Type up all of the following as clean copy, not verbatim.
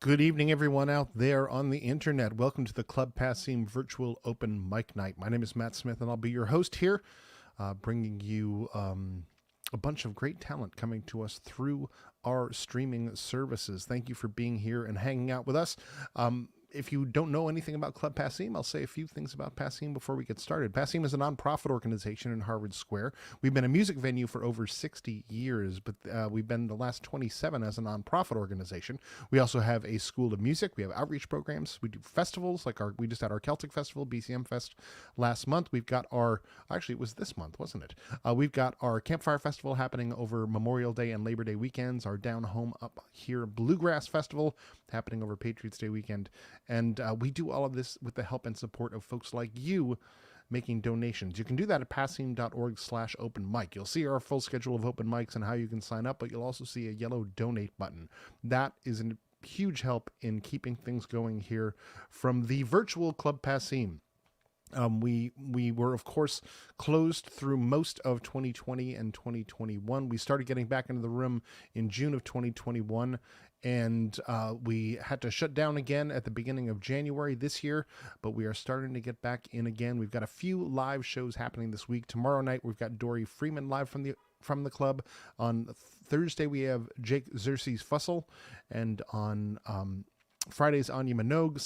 Good evening, everyone out there on the internet. Welcome to the Club Passim Virtual Open Mic Night. My name is Matt Smith, and I'll be your host here, bringing you a bunch of great talent coming to us through our streaming services. Thank you for being here and hanging out with us. If you don't know anything about Club Passim, I'll say a few things about Passim before we get started. Passim is a nonprofit organization in Harvard Square. We've been a music venue for over 60 years, but we've been the last 27 as a nonprofit organization. We also have a school of music. We have outreach programs. We do festivals, like we just had our Celtic Festival, BCM Fest, last month. We've got actually it was this month, wasn't it? We've got our Campfire Festival happening over Memorial Day and Labor Day weekends, our Down Home Up Here Bluegrass Festival happening over Patriots Day weekend. And we do all of this with the help and support of folks like you making donations. You can do that at passim.org/open mic. You'll see our full schedule of open mics and how you can sign up, but you'll also see a yellow donate button. That is a huge help in keeping things going here from the virtual Club Passim. We were, of course, closed through most of 2020 and 2021. We started getting back into the room in June of 2021, and we had to shut down again at the beginning of January this year, but we are starting to get back in again. We've got a few live shows happening this week. Tomorrow night, we've got Dory Freeman live from the club. On Thursday, we have Jake Xerxes Fussell, and on Friday's Anya Minogue.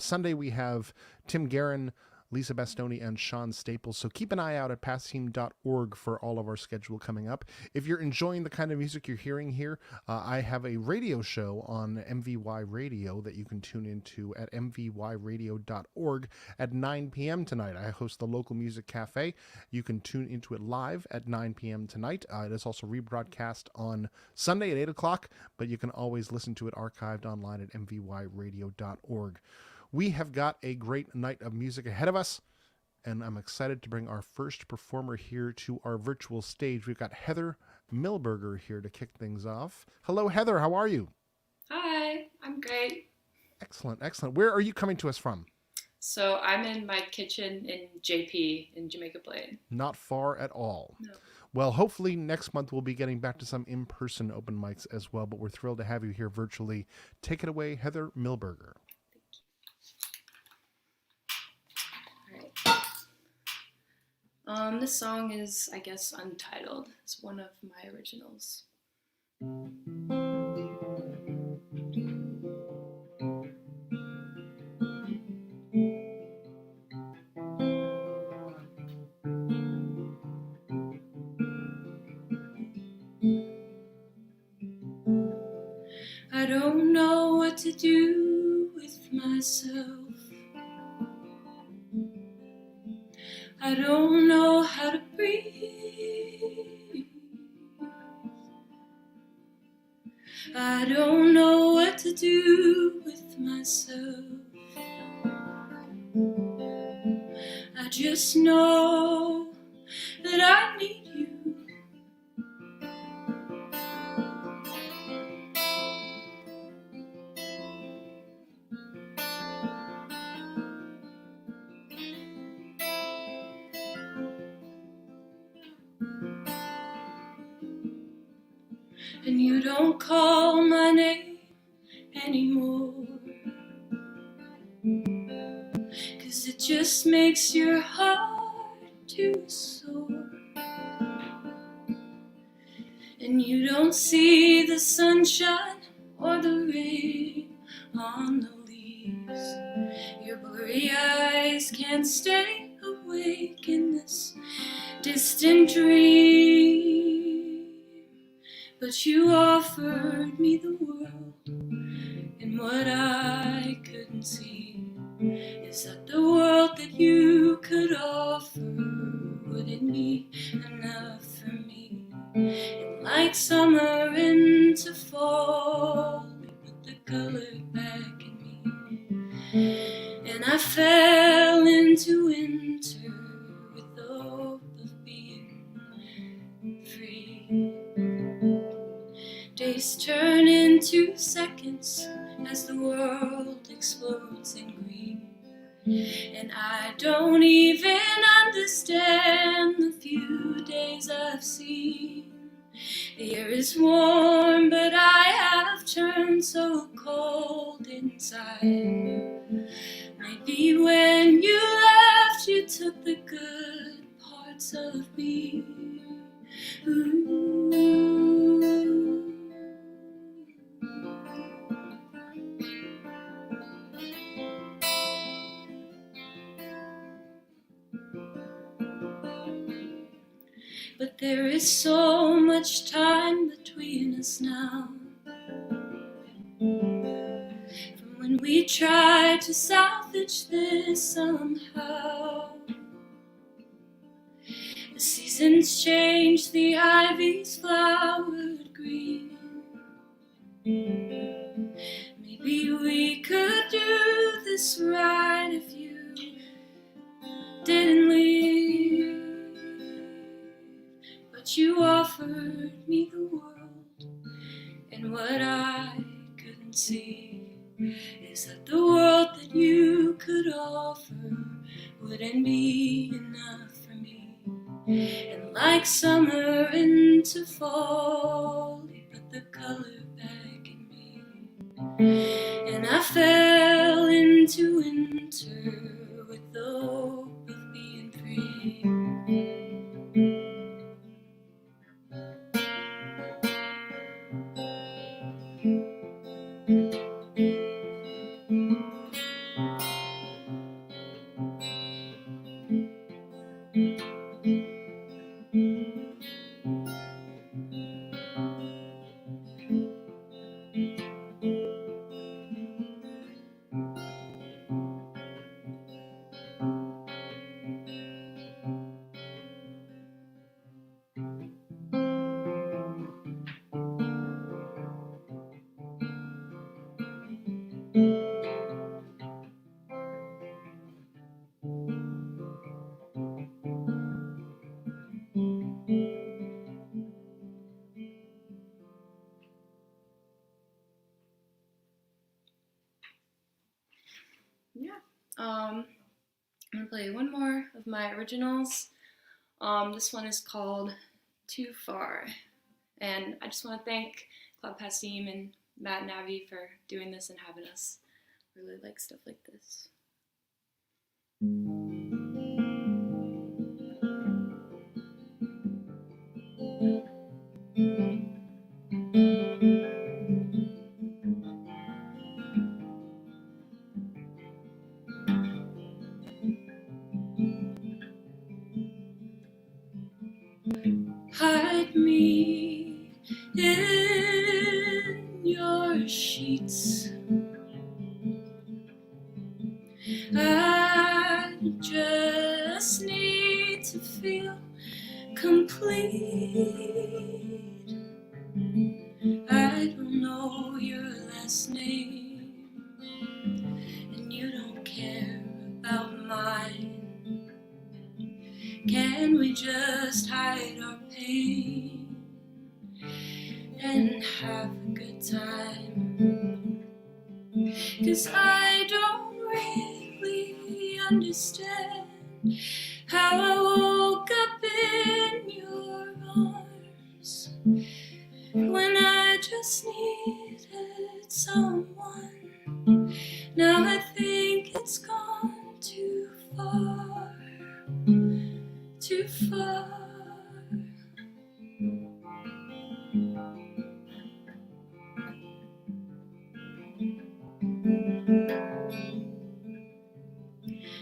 Sunday, we have Tim Guerin, Lisa Bastoni, and Sean Staples. So keep an eye out at passim.org for all of our schedule coming up. If you're enjoying the kind of music you're hearing here, I have a radio show on MVY Radio that you can tune into at mvyradio.org at 9 p.m. tonight. I host the local music cafe. You can tune into it live at 9 p.m. tonight. It is also rebroadcast on Sunday at 8 o'clock, but you can always listen to it archived online at mvyradio.org. We have got a great night of music ahead of us, and I'm excited to bring our first performer here to our virtual stage. We've got Heather Millberger here to kick things off. Hello, Heather. How are you? Hi, I'm great. Excellent, excellent. Where are you coming to us from? So I'm in my kitchen in JP in Jamaica Plain. Not far at all. No. Well, hopefully next month we'll be getting back to some in-person open mics as well, but we're thrilled to have you here virtually. Take it away, Heather Millberger. This song is, I guess, untitled. It's one of my originals. I don't know what to do with myself. I don't know how to breathe. I don't know what to do with myself. I just know that I need you. And you don't call my name anymore, 'cause it just makes your heart too sore. And you don't see the sunshine or the rain on the leaves. Your blurry eyes can't stay awake in this distant dream. But you offered me the world, and what I couldn't see is that the world that you could offer wouldn't be enough for me. And like summer into fall, you put the color back in me, and I fell into winter with the hope of being free. Days turn into seconds as the world explodes in green, and I don't even understand the few days I've seen. The air is warm, but I have turned so cold inside. Maybe when you left, you took the good parts of me. Ooh. But there is so much time between us now. From when we tried to salvage this somehow. The seasons changed, the ivy's flowered green. Maybe we could do this right if you didn't leave. But you offered me the world, and what I couldn't see is that the world that you could offer wouldn't be enough for me. And like summer into fall, you put the color back in me, and I fell into winter with the hope of being free. Yeah. I'm gonna play one more of my originals. This one is called Too Far. And I just want to thank Club Passim and Matt and Abby for doing this and having us really like stuff like this. Hide me in your sheets. I just need to feel complete. I don't know your last name, and you don't care about mine. Can we just hide our pain and have a good time? 'Cause I don't really understand how I woke up in your arms when I just needed someone. Now I think it's gone too far, too far.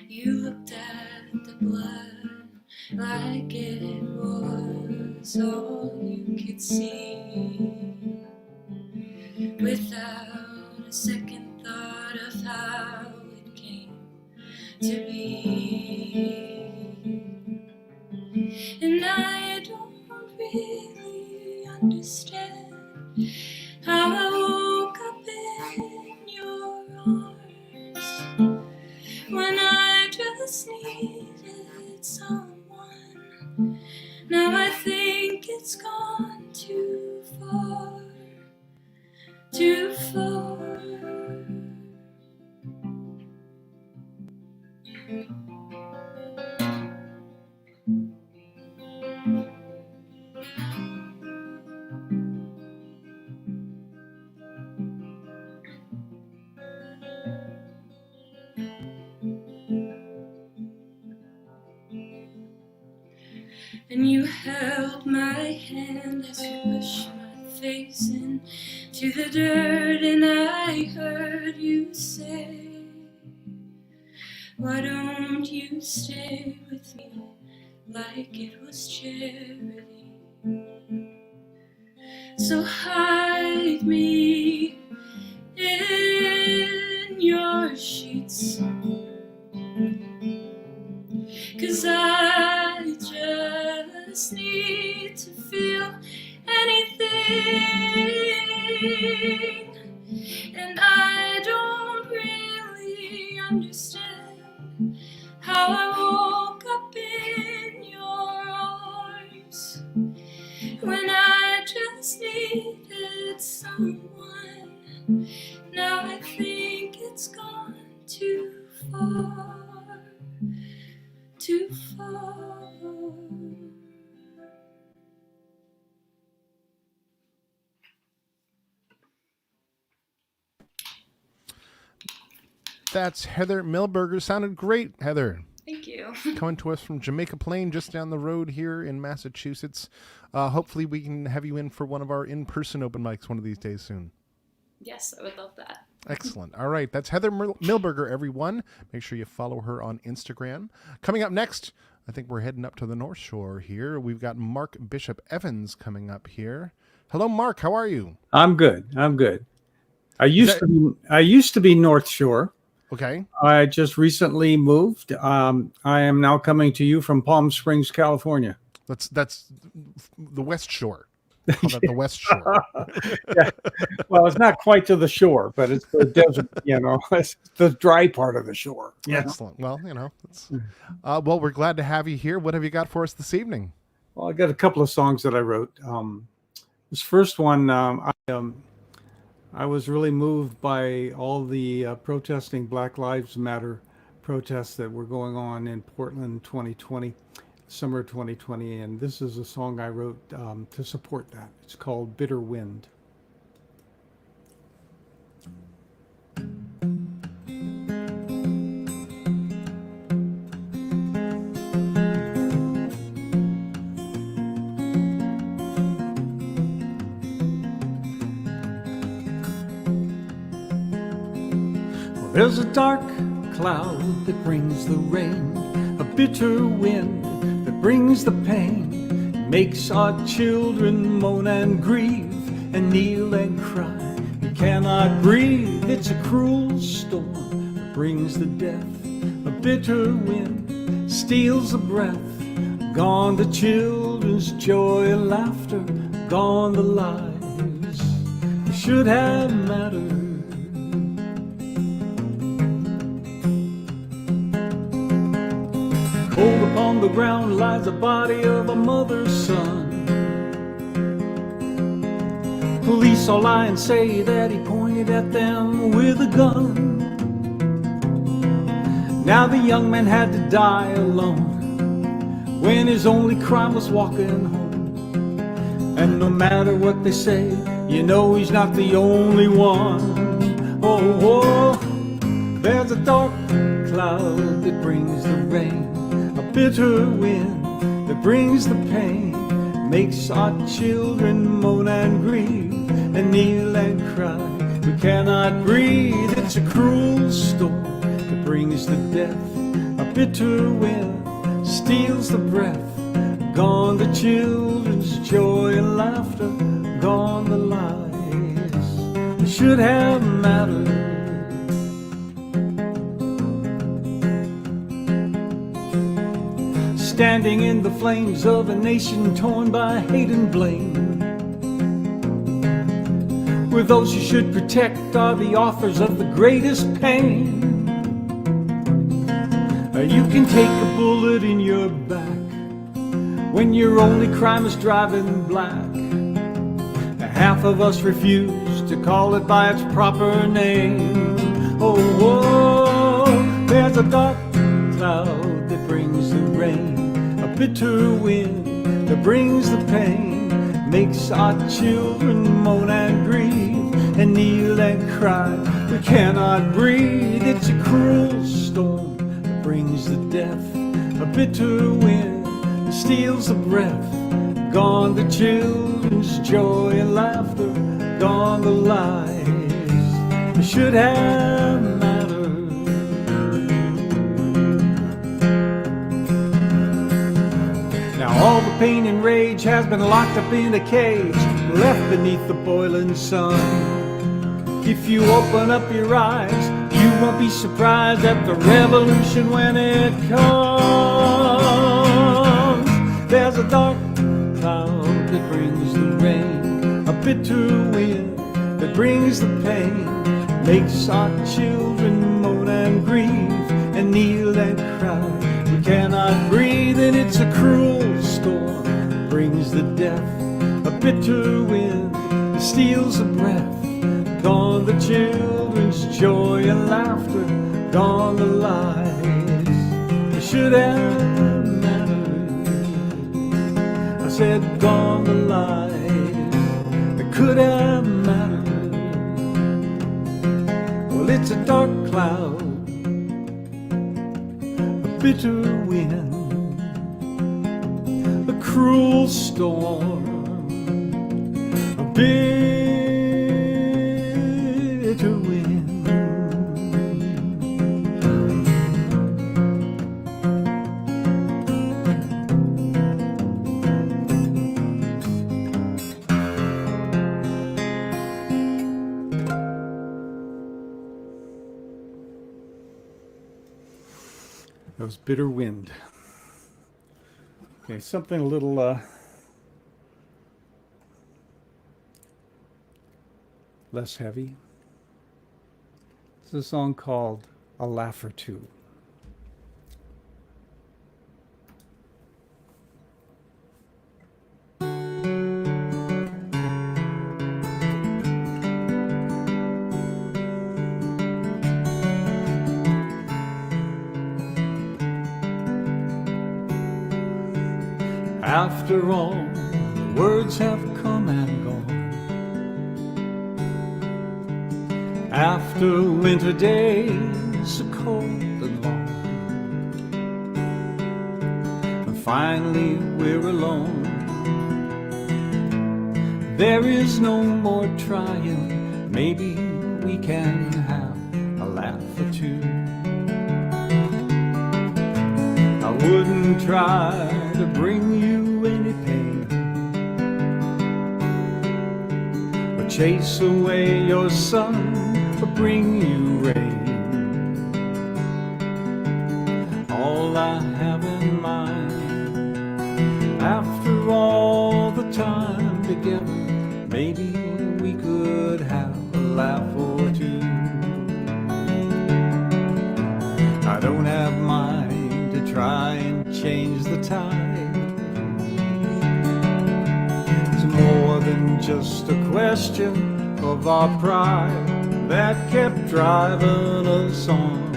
You looked at the blood like it was all you could see, without a second thought of how it came to be. And I don't really understand how I woke up in your arms when I just needed someone. Now I think it's gone too far, too far. and you held my hand as you pushed my face into the dirt, and I heard you say, why don't you stay with me like it was charity? So hide me in your sheets, 'cause I just need to feel anything, and I don't really understand how I woke up in your arms when I just needed someone. Now I think it's gone too far, too far. That's Heather Millberger. Sounded great, Heather. Thank you. Coming to us from Jamaica Plain, just down the road here in Massachusetts. Hopefully we can have you in for one of our in-person open mics one of these days soon. Yes, I would love that. Excellent. All right. That's Heather Millberger, everyone. Make sure you follow her on Instagram. Coming up next, I think we're heading up to the North Shore here. We've got Mark Bishop Evans coming up here. Hello, Mark. How are you? I'm good. I used to be North Shore. Okay. I just recently moved. I am now coming to you from Palm Springs, California. That's the West Shore. Call that the West Shore. Yeah. Well, it's not quite to the shore, but it's the desert, it's the dry part of the shore. Excellent. Well, it's, well, we're glad to have you here. What have you got for us this evening? Well, I got a couple of songs that I wrote. This first one, I was really moved by all the protesting Black Lives Matter protests that were going on in Portland 2020. Summer 2020, and this is a song I wrote to support that. It's called Bitter Wind. Well, there's a dark cloud that brings the rain, a bitter wind that brings the pain, makes our children moan and grieve and kneel and cry. We cannot breathe. It's a cruel storm that brings the death. A bitter wind steals the breath. Gone the children's joy and laughter, gone the lives that should have mattered. Cold upon the ground lies the body of a mother's son. Police all lie and say that he pointed at them with a gun. Now the young man had to die alone when his only crime was walking home. And no matter what they say, you know he's not the only one. Oh, there's a dark cloud that brings the rain, a bitter wind that brings the pain, makes our children moan and grieve and kneel and cry. We cannot breathe. It's a cruel storm that brings the death. A bitter wind steals the breath. Gone the children's joy and laughter, gone the lives that should have mattered. Standing in the flames of a nation torn by hate and blame, where those you should protect are the authors of the greatest pain. You can take a bullet in your back when your only crime is driving black. Half of us refuse to call it by its proper name. Oh, there's a dark cloud that brings the rain, a bitter wind that brings the pain, makes our children moan and grieve and kneel and cry. We cannot breathe. It's a cruel storm that brings the death. A bitter wind steals the breath. Gone the children's joy and laughter, gone the lies that should have mattered. Now all the pain and rage has been locked up in a cage, left beneath the boiling sun. If you open up your eyes, you won't be surprised at the revolution when it comes. There's a dark cloud that brings the rain, a bitter wind that brings the pain, makes our children moan and grieve and kneel and cry. We cannot breathe and it's a cruel storm, brings the death, a bitter wind that steals the breath. Gone the children's joy and laughter, gone the lies that should have mattered. I said gone the lies that could have mattered. Well, it's a dark cloud, a bitter wind, a cruel storm, a bitter wind. That was Bitter Wind. Okay, something a little less heavy. It's a song called A Laugh or Two. After all, the words have come and gone. After winter days so cold and long, and finally we're alone. There is no more trying, maybe we can have a laugh or two. I wouldn't try to bring you any pain or chase away your sun or bring you rain. All I have in mind, after all the time together, maybe we could have a laugh or two. I don't have mind to try and change the tide. It's more than just a question of our pride that kept driving us on.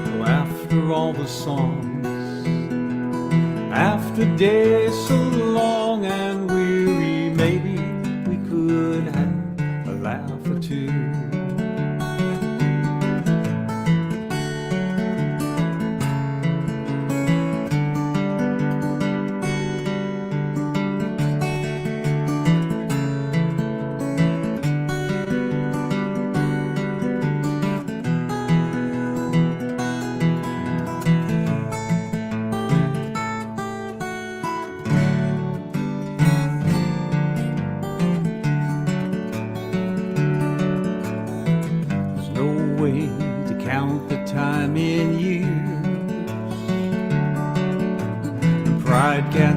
So after all the songs, after days so long and weary, maybe we could have a laugh or two.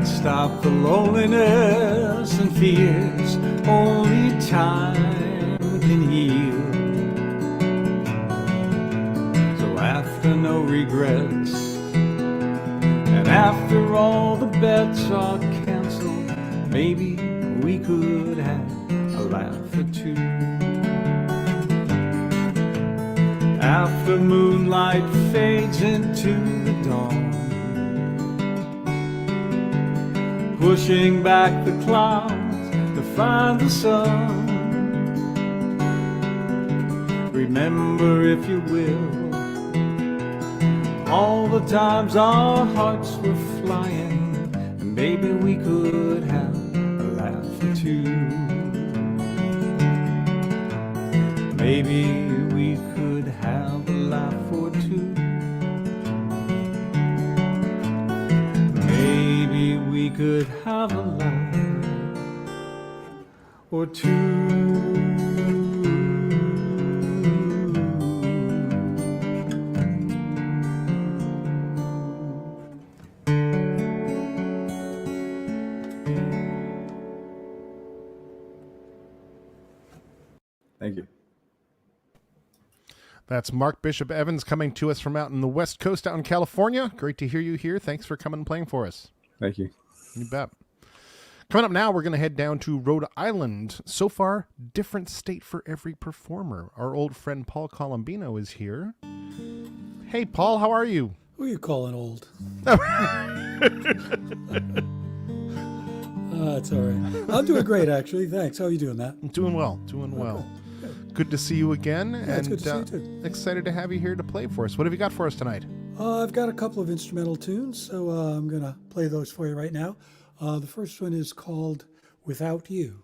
Stop the loneliness and fears, only time can heal. So after no regrets, and after all the bets are canceled, maybe we could have a laugh or two. After moonlight fades into the dawn, pushing back the clouds to find the sun. Remember, if you will, all the times our hearts were flying, and maybe we could have a laugh or two. Maybe we could have a laugh or two. Maybe we could have a laugh or two. Thank you. That's Mark Bishop Evans coming to us from out in the West Coast, out in California. Great to hear you here. Thanks for coming and playing for us. Thank you. You bet. Coming up now, we're going to head down to Rhode Island. So far, different state for every performer. Our old friend Paul Colombino is here. Hey, Paul, how are you? Who are you calling old? It's all right. I'm doing great, actually. Thanks. How are you doing, Matt? Doing well. Doing well. Good to see you again. Yeah, it's good to see you too. Excited to have you here to play for us. What have you got for us tonight? I've got a couple of instrumental tunes, so I'm going to play those for you right now. The first one is called Without You.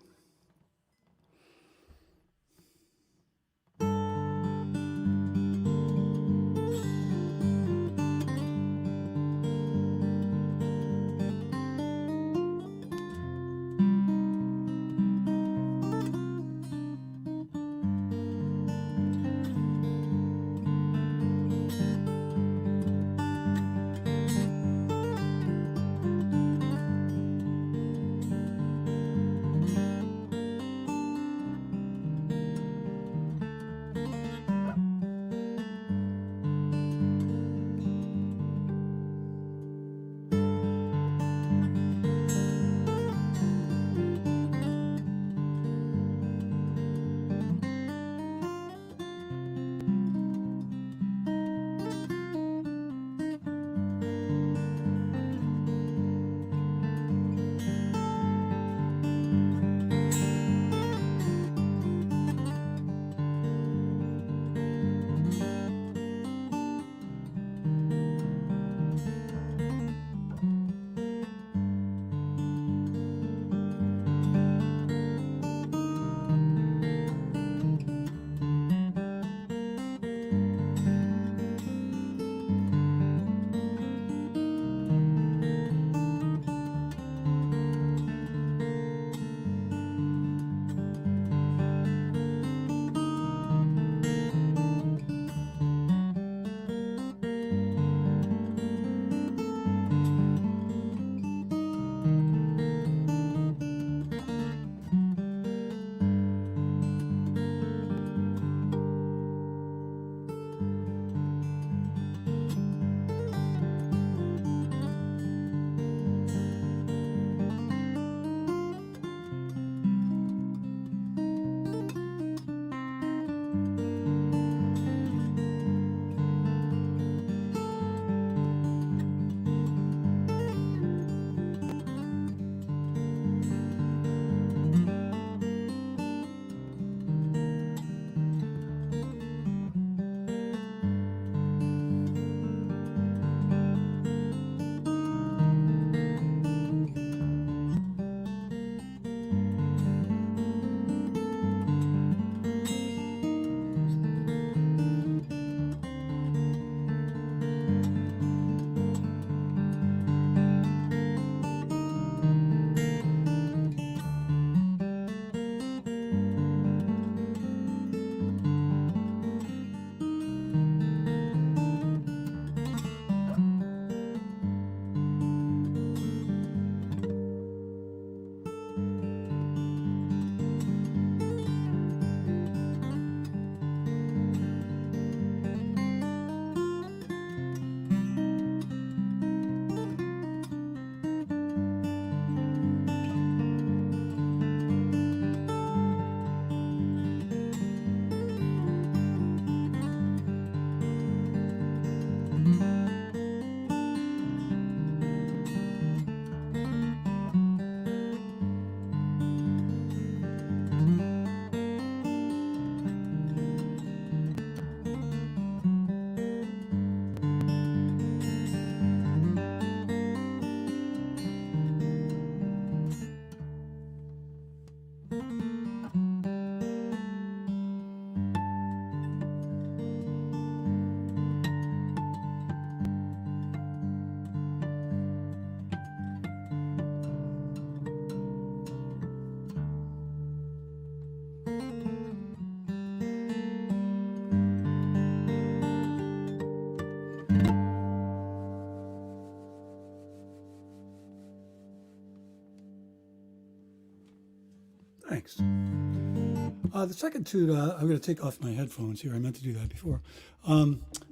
The second tune, I'm going to take off my headphones here. I meant to do that before.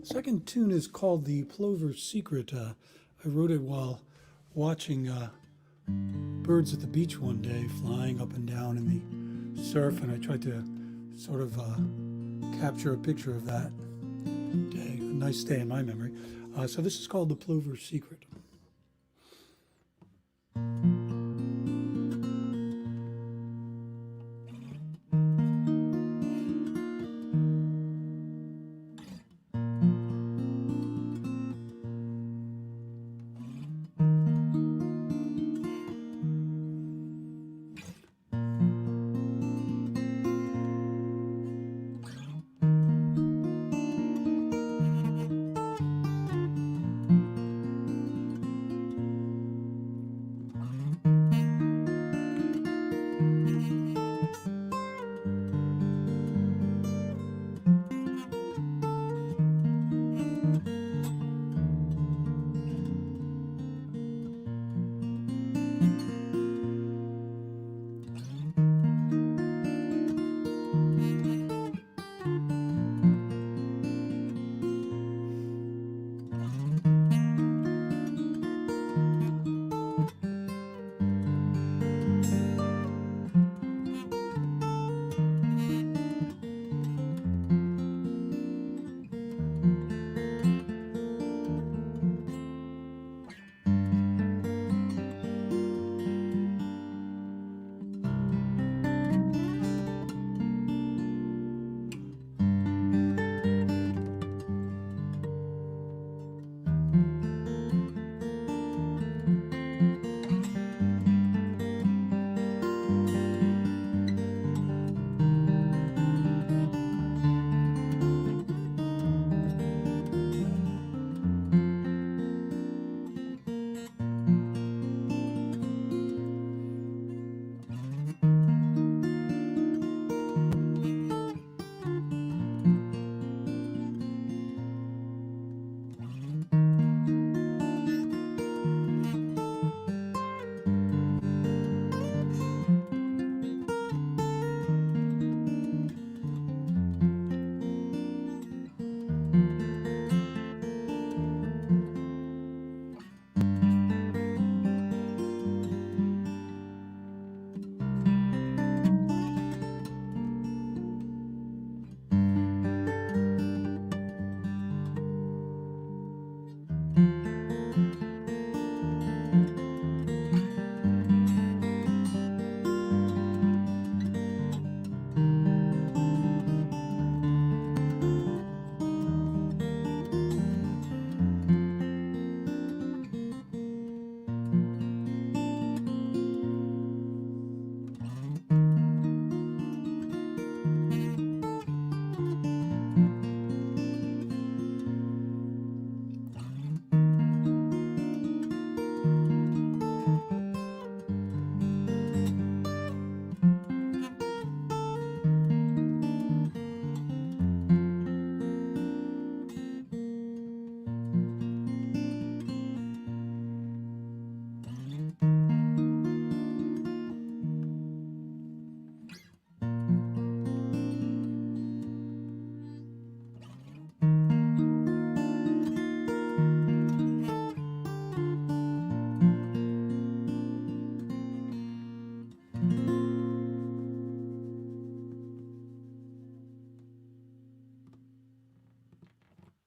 Second tune is called the Plover Secret. I wrote it while watching birds at the beach one day, flying up and down in the surf, and I tried to sort of capture a picture of that day. A nice day in my memory. So this is called the Plover Secret.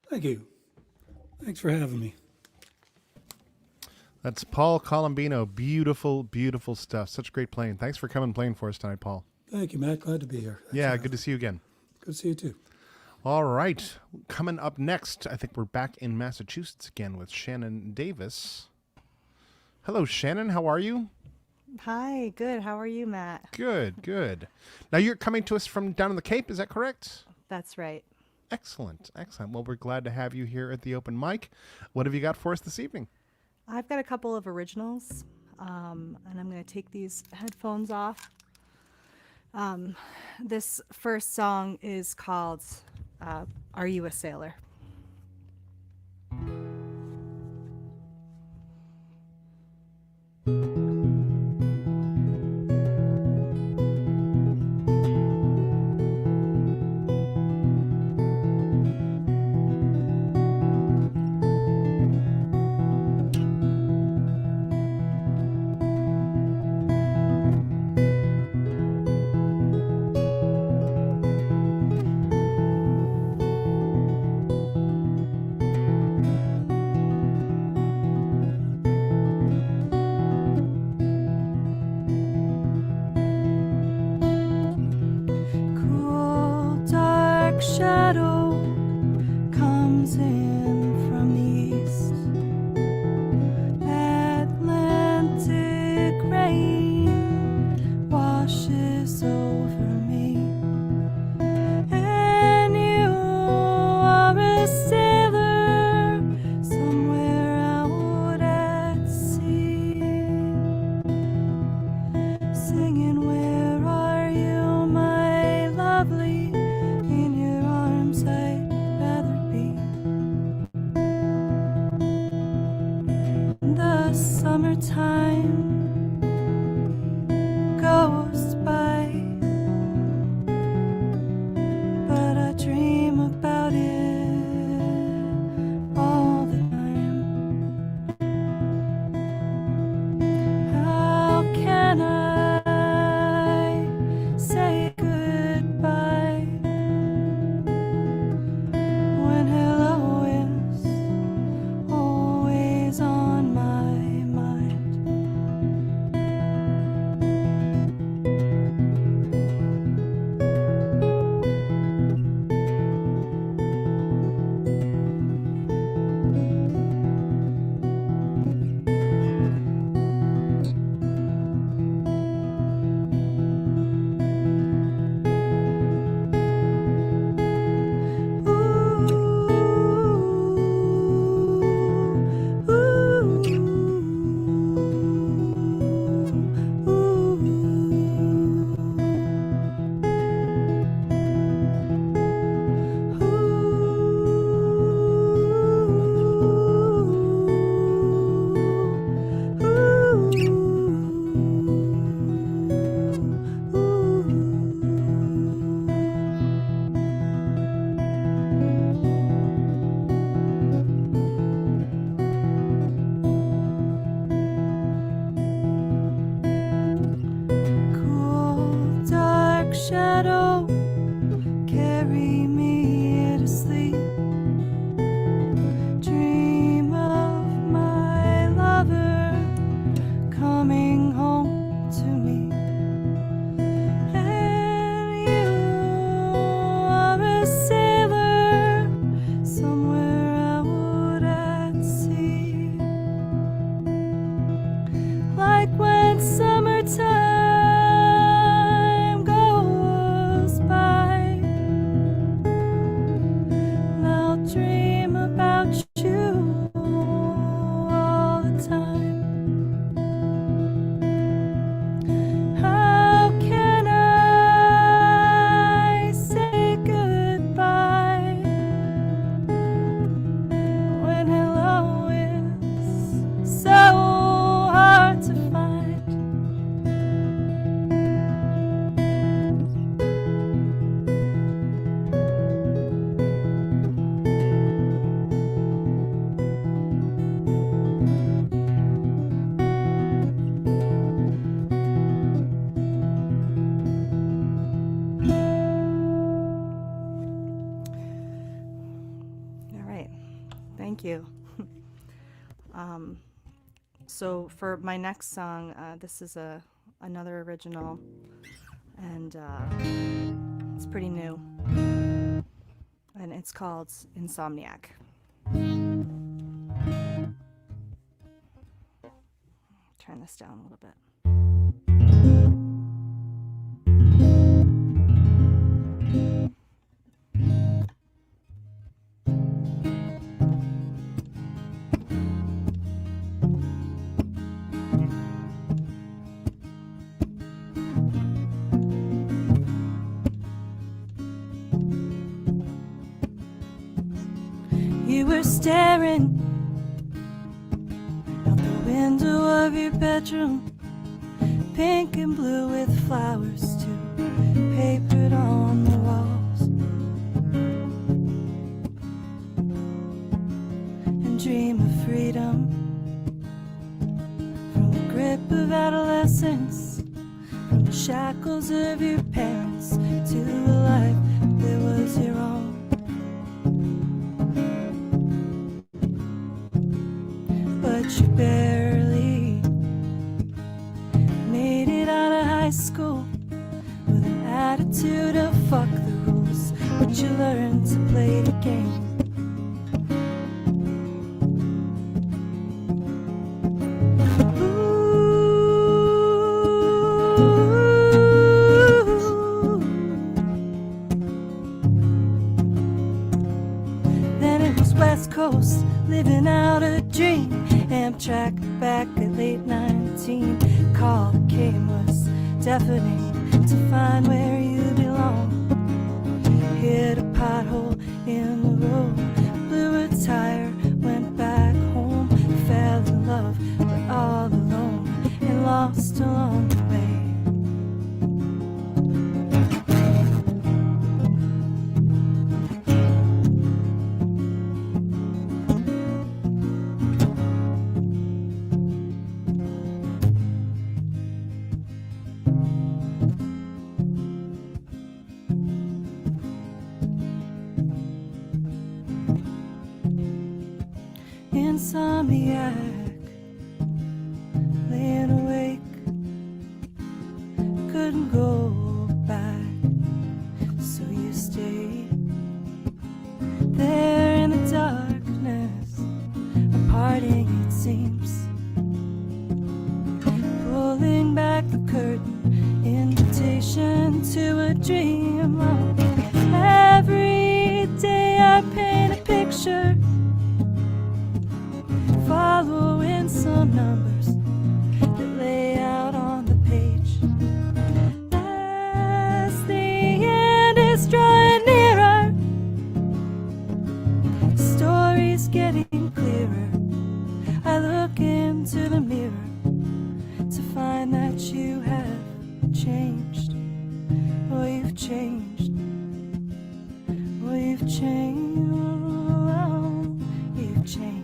Thank you. Thanks for having me. That's Paul Colombino. Beautiful, beautiful stuff. Such great playing. Thanks for coming and playing for us tonight, Paul. Thank you, Matt. Glad to be here. Yeah, good to see you again. Good to see you too. All right. Coming up next, I think we're back in Massachusetts again with Shannon Davis. Hello, Shannon. How are you? Hi, good. How are you, Matt? Good, good. Now you're coming to us from down in the Cape, is that correct? That's right. Excellent, excellent. Well, we're glad to have you here at the open mic. What have you got for us this evening? I've got a couple of originals, and I'm going to take these headphones off. This first song is called Are You a Sailor? Thank you. So for my next song, this is another original, and it's pretty new, and it's called Insomniac. Turn this down a little bit. You were staring out the window of your bedroom, pink and blue with flowers too, papered on the walls, and dream of freedom from the grip of adolescence, from the shackles of your parents to a life that was your own. But you barely made it out of high school with an attitude of fuck the rules, but you learned to play the game. Ooh. Then it was West Coast, living out a dream. Amtrak back at late 19. Call that came was deafening to find where you belong. Hit a pothole in the road, blew a tire, went back home, fell in love, but all alone and lost along the way. Insomniac, laying awake, couldn't go back, so you stayed there in the darkness, a parting it seems, pulling back the curtain, invitation to a dream. Oh, every day I paint a picture, following some numbers that lay out on the page. As the end is drawing nearer, the story's getting clearer. I look into the mirror to find that you have changed. Oh, you've changed. Oh, you've changed. Oh, you've changed.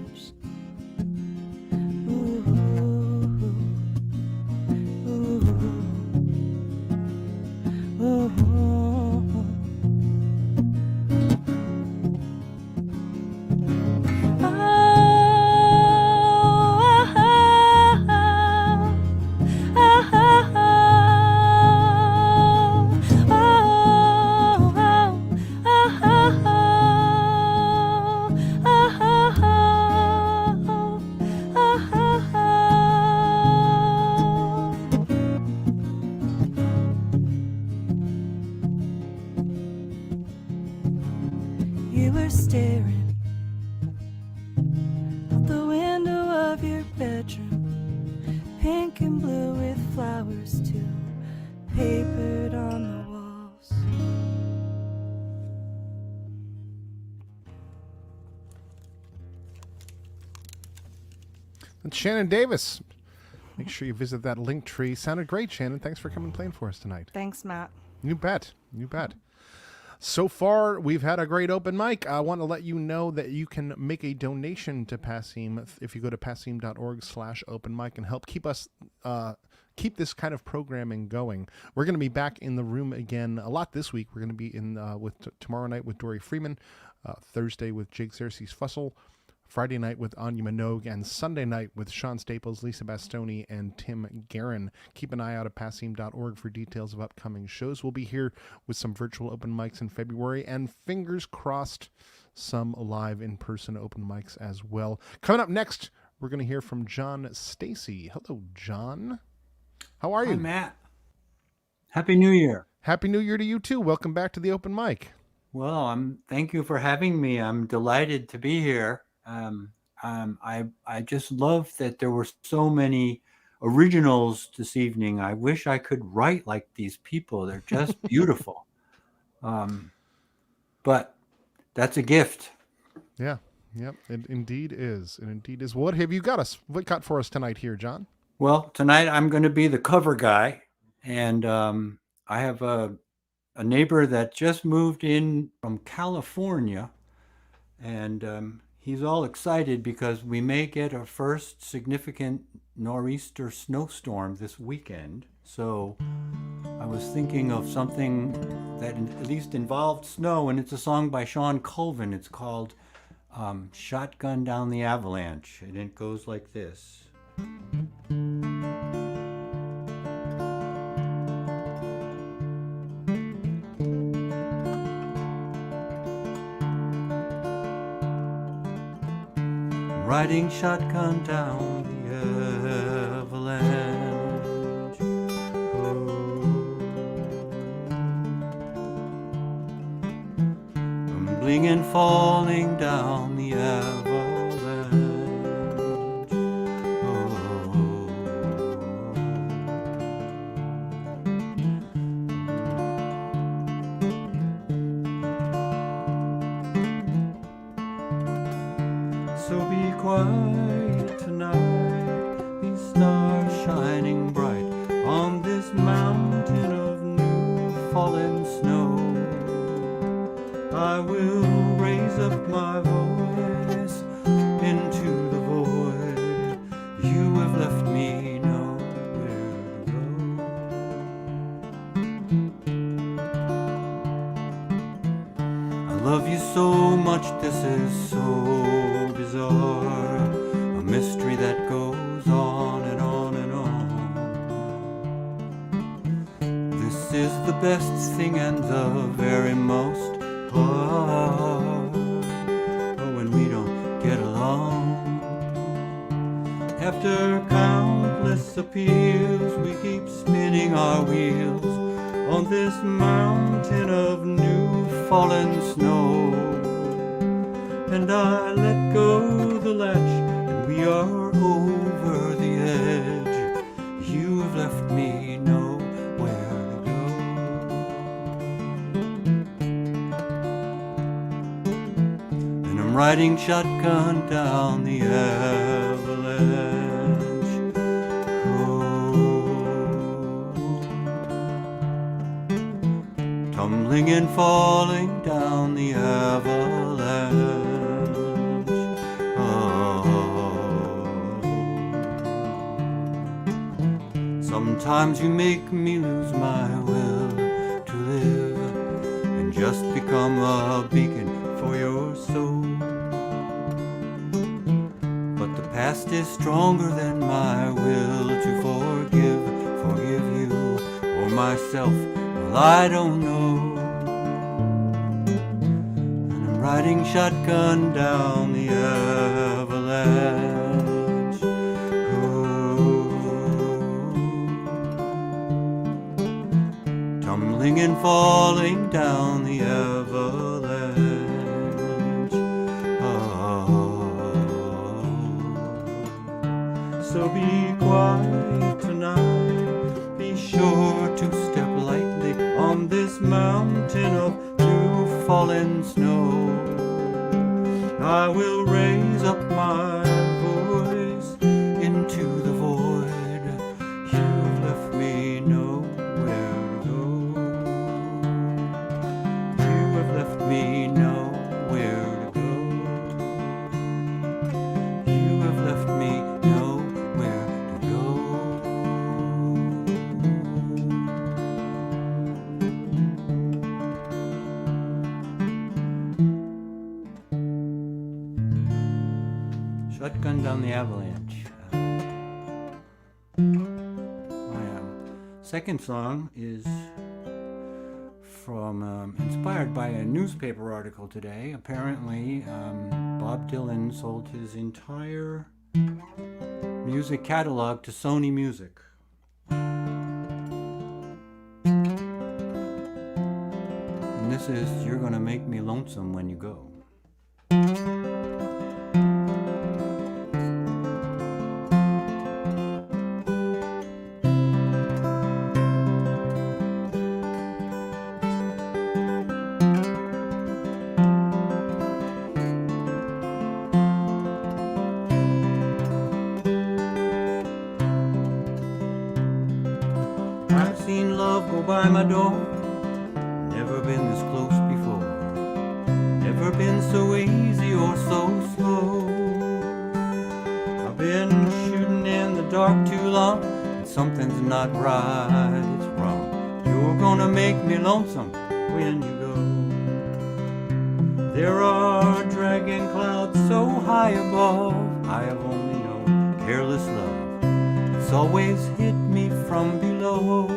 You were staring out the window of your bedroom, pink and blue with flowers too, papered on the walls. That's Shannon Davis. Make sure you visit that link tree. Sounded great, Shannon. Thanks for coming and playing for us tonight. Thanks, Matt. You bet. You bet. So far, we've had a great open mic. I want to let you know that you can make a donation to Passim if you go to passim.org/open mic and help keep us keep this kind of programming going. We're going to be back in the room again a lot this week. We're going to be in with tomorrow night with Dory Freeman, Thursday with Jake Xerxes Fussell, Friday night with Anya Minogue, and Sunday night with Sean Staples, Lisa Bastoni, and Tim Guerin. Keep an eye out at passim.org for details of upcoming shows. We'll be here with some virtual open mics in February, and fingers crossed, some live in-person open mics as well. Coming up next, we're going to hear from John Stacy. Hello, John. How are you? Hi, Matt. Happy New Year. Happy New Year to you, too. Welcome back to the open mic. Well, thank you for having me. I'm delighted to be here. I just love that there were so many originals this evening. I wish I could write like these people. They're just beautiful. But that's a gift. Yeah. Yep. It indeed is. It indeed is. What have you got for us tonight here, John? Well, tonight I'm going to be the cover guy, and I have a neighbor that just moved in from California, and he's all excited because we may get our first significant nor'easter snowstorm this weekend. So I was thinking of something that at least involved snow, and it's a song by Sean Colvin. It's called Shotgun Down the Avalanche, and it goes like this. Riding shotgun down the avalanche. Oh. Tumbling and falling down the avalanche. Oh. So be quiet tonight, these stars shining bright on this mountain of new fallen snow. I will raise up my voice into the void. You have left me nowhere to go. I love you so much, this is so bizarre, a mystery that goes on and on and on. This is the best thing and the very most hard. Oh, when we don't get along. After countless appeals, we keep spinning our wheels on this mountain of new fallen snow. And I let go the latch, and we are over the edge. You have left me nowhere to go. And I'm riding shotgun down the avalanche. Oh. Tumbling and falling down the avalanche. Sometimes you make me lose my will to live and just become a beacon for your soul. But the past is stronger than my will to forgive you or myself. Well, I don't know. And I'm riding shotgun down the avalanche. Tumbling and falling down the avalanche. Oh. So be quiet tonight. Be sure to step lightly on this mountain of new fallen snow. I will raise up my voice into the void. You've left me nowhere to go. You have left me nowhere to go. You have left me nowhere to go. Shotgun Down the Avalanche. My second song is from inspired by a newspaper article today. Apparently, Bob Dylan sold his entire music catalog to Sony Music. And this is You're Gonna Make Me Lonesome When You Go. I've seen love go by my door, never been this close before, never been so easy or so slow. I've been shooting in the dark too long, and something's not right, it's wrong. You're gonna make me lonesome when you go. There are dragon clouds so high above, I have only known careless love. It's always hit me from below.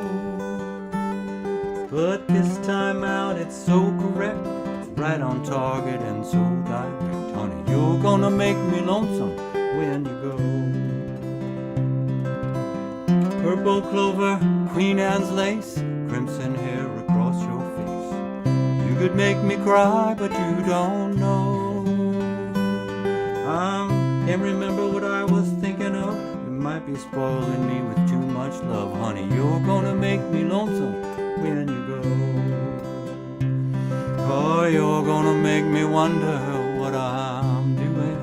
But this time out it's so correct, it's right on target and so direct. Honey, you're gonna make me lonesome when you go. Purple clover, Queen Anne's lace, crimson hair across your face. You could make me cry, but you don't know. I can't remember what I was thinking of. You might be spoiling me with too much love. Honey, you're gonna make me lonesome when you go. Oh, you're gonna make me wonder what I'm doing,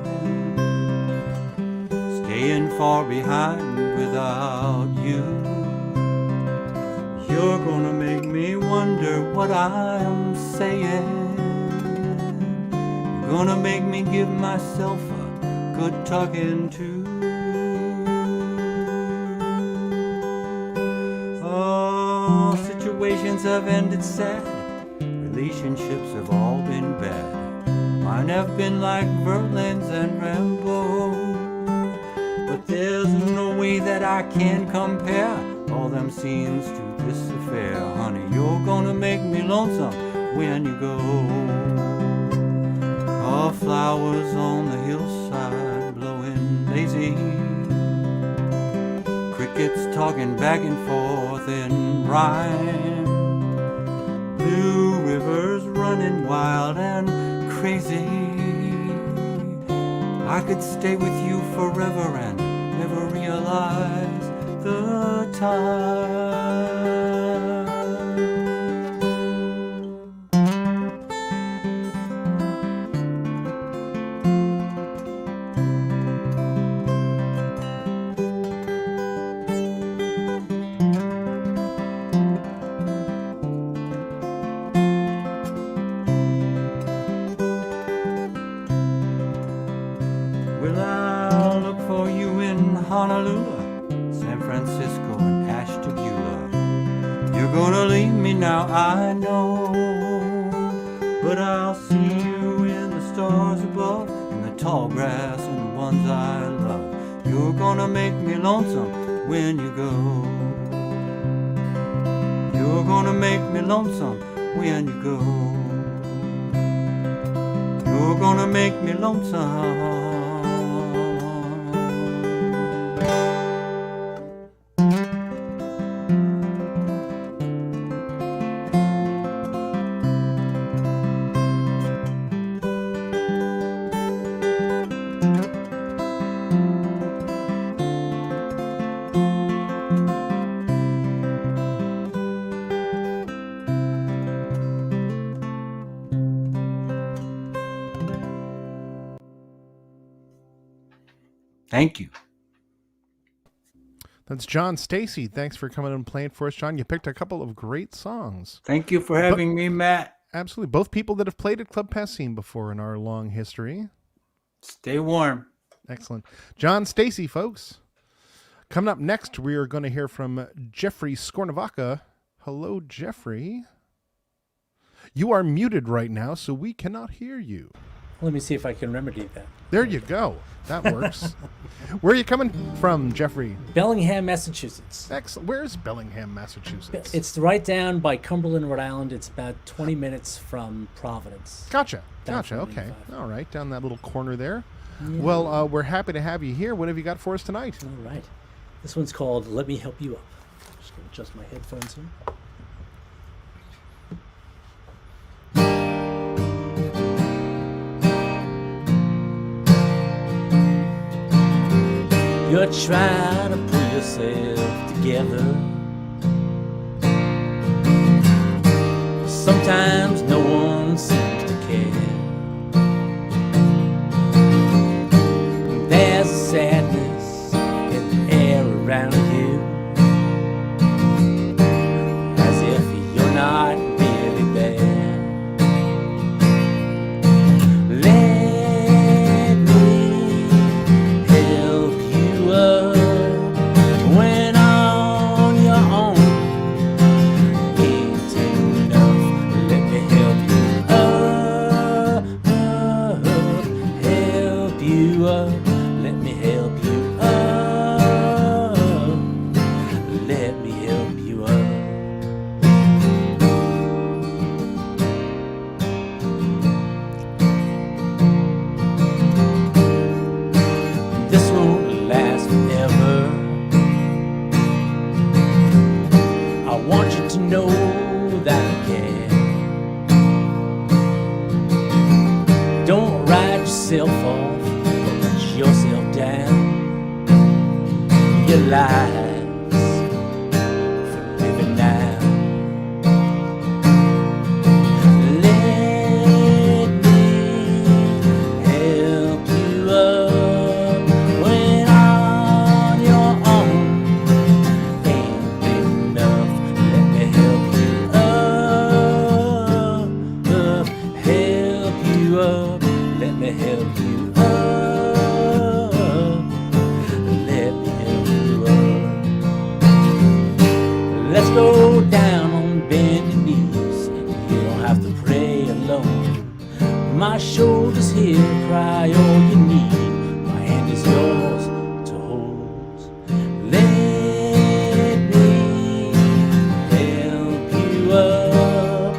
staying far behind without you. You're gonna make me wonder what I'm saying. You're gonna make me give myself a good talking to. Oh, situations have ended sad, relationships have all been bad. Mine have been like Verlaines and Rambo, but there's no way that I can compare all them scenes to this affair. Honey, you're gonna make me lonesome when you go. Oh, flowers on the hillside blowing lazy, crickets talking back and forth in rhyme, blue rivers running wild and crazy. I could stay with you forever and never realize the time. Well, I'll look for you in Honolulu, San Francisco and Ashtabula. You're gonna leave me now, I know, but I'll see you in the stars above, in the tall grass and the ones I love. You're gonna make me lonesome when you go. You're gonna make me lonesome when you go. You're gonna make me lonesome. Thank you. That's John Stacy. Thanks for coming and playing for us, John. You picked a couple of great songs. Thank you for having me, Matt. Absolutely. Both people that have played at Club Passim before in our long history. Stay warm. Excellent. John Stacy, folks. Coming up next, we are going to hear from Jeffrey Skornavaka. Hello, Jeffrey. You are muted right now, so we cannot hear you. Let me see if I can remedy that. There you go. That works. Where are you coming from, Jeffrey? Bellingham, Massachusetts. Excellent. Where's Bellingham, Massachusetts? It's right down by Cumberland, Rhode Island. It's about 20 minutes from Providence. Gotcha. Down Gotcha. from Okay. 95. All right. Down that little corner there. Yeah. Well, we're happy to have you here. What have you got for us tonight? All right. This one's called Let Me Help You Up. Just going to adjust my headphones here. You're trying to pull yourself together. Sometimes no one seems to care. There's a sadness in the air around you, as if you're not really there. Let me help you up when on your own ain't enough. Let me help you up, help you up. Let me help you up. Let me help you up. This won't last forever. I want you to know that I care. Don't write yourself off or put yourself down. Your life's for living now. Let me help you up when on your own ain't enough. Let me help you up, help you up. Let me help you up. Let me help you up. Let's go down on bended knees. You don't have to pray alone. My shoulder's here to cry all you need. My hand is yours to hold. Let me help you up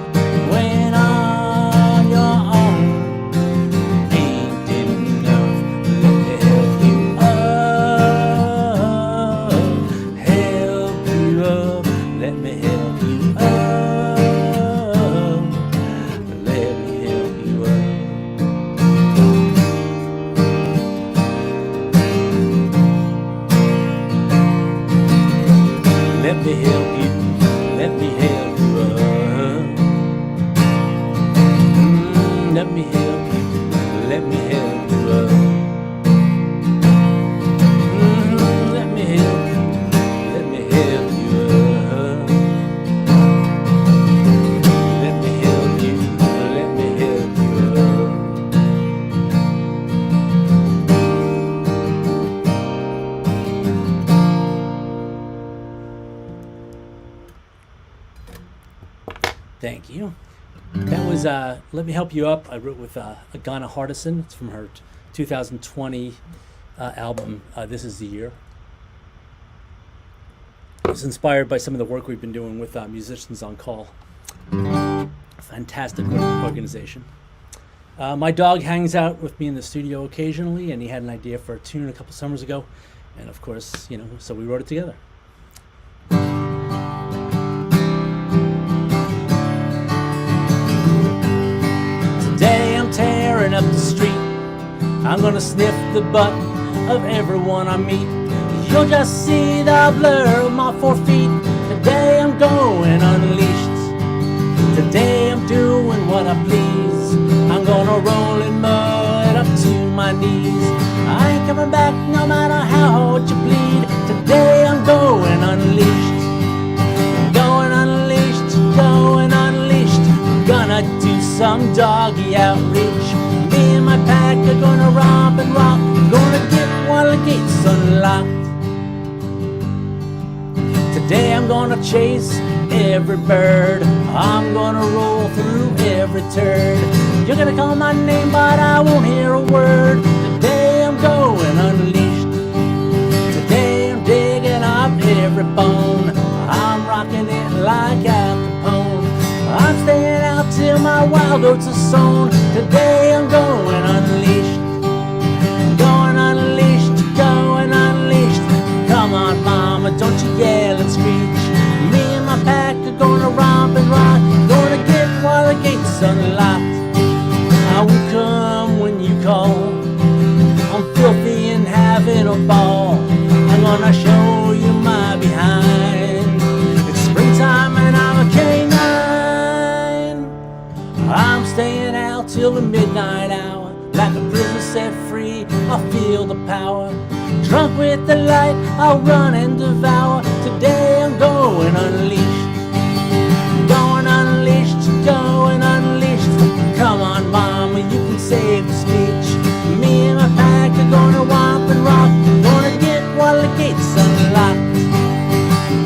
when on your own ain't enough. Let me help you up, help you up. Let me help you up, let me help you up. Let me help you, let me help you up. Let me help you, let me help you up. Let me help you, let me help you up. Let me help you, let me help you up. Thank you. That was Let Me Help You Up. I wrote with Agana Hardison. It's from her 2020 album, This Is the Year. It was inspired by some of the work we've been doing with Musicians on Call. Fantastic organization. My dog hangs out with me in the studio occasionally, and he had an idea for a tune a couple summers ago. And of course, so we wrote it together. Today I'm tearing up the street. I'm gonna sniff the butt of everyone I meet. You'll just see the blur of my 4 feet. Today I'm going unleashed. Today I'm doing what I please. I'm gonna roll in mud up to my knees. I ain't coming back no matter how hard you bleed. Today I'm going unleashed. Going unleashed, going unleashed. Gonna do some doggy outreach. Me and my pack are gonna romp and rock. Gonna get while the gates unlocked. Today I'm gonna chase every bird. I'm gonna roll through every turd. You're gonna call my name, but I won't wild oats are sown. Today I'm going unleashed. Going unleashed, going unleashed. Come on, mama, don't you yell and screech. Me and my pack are gonna romp and rock. Gonna get while the gates unlocked. I will come when you call. I'm filthy and having a ball. I'm gonna show you my behind. It's springtime and I'm a canine. I'm staying out till the midnight hour. Like a prisoner set free, I feel the power. Drunk with the light, I'll run and devour. Today I'm going unleashed. Going unleashed, going unleashed. Come on, mama, you can save the speech. Me and my pack are gonna romp and rock. Gonna get while the gates unlocked.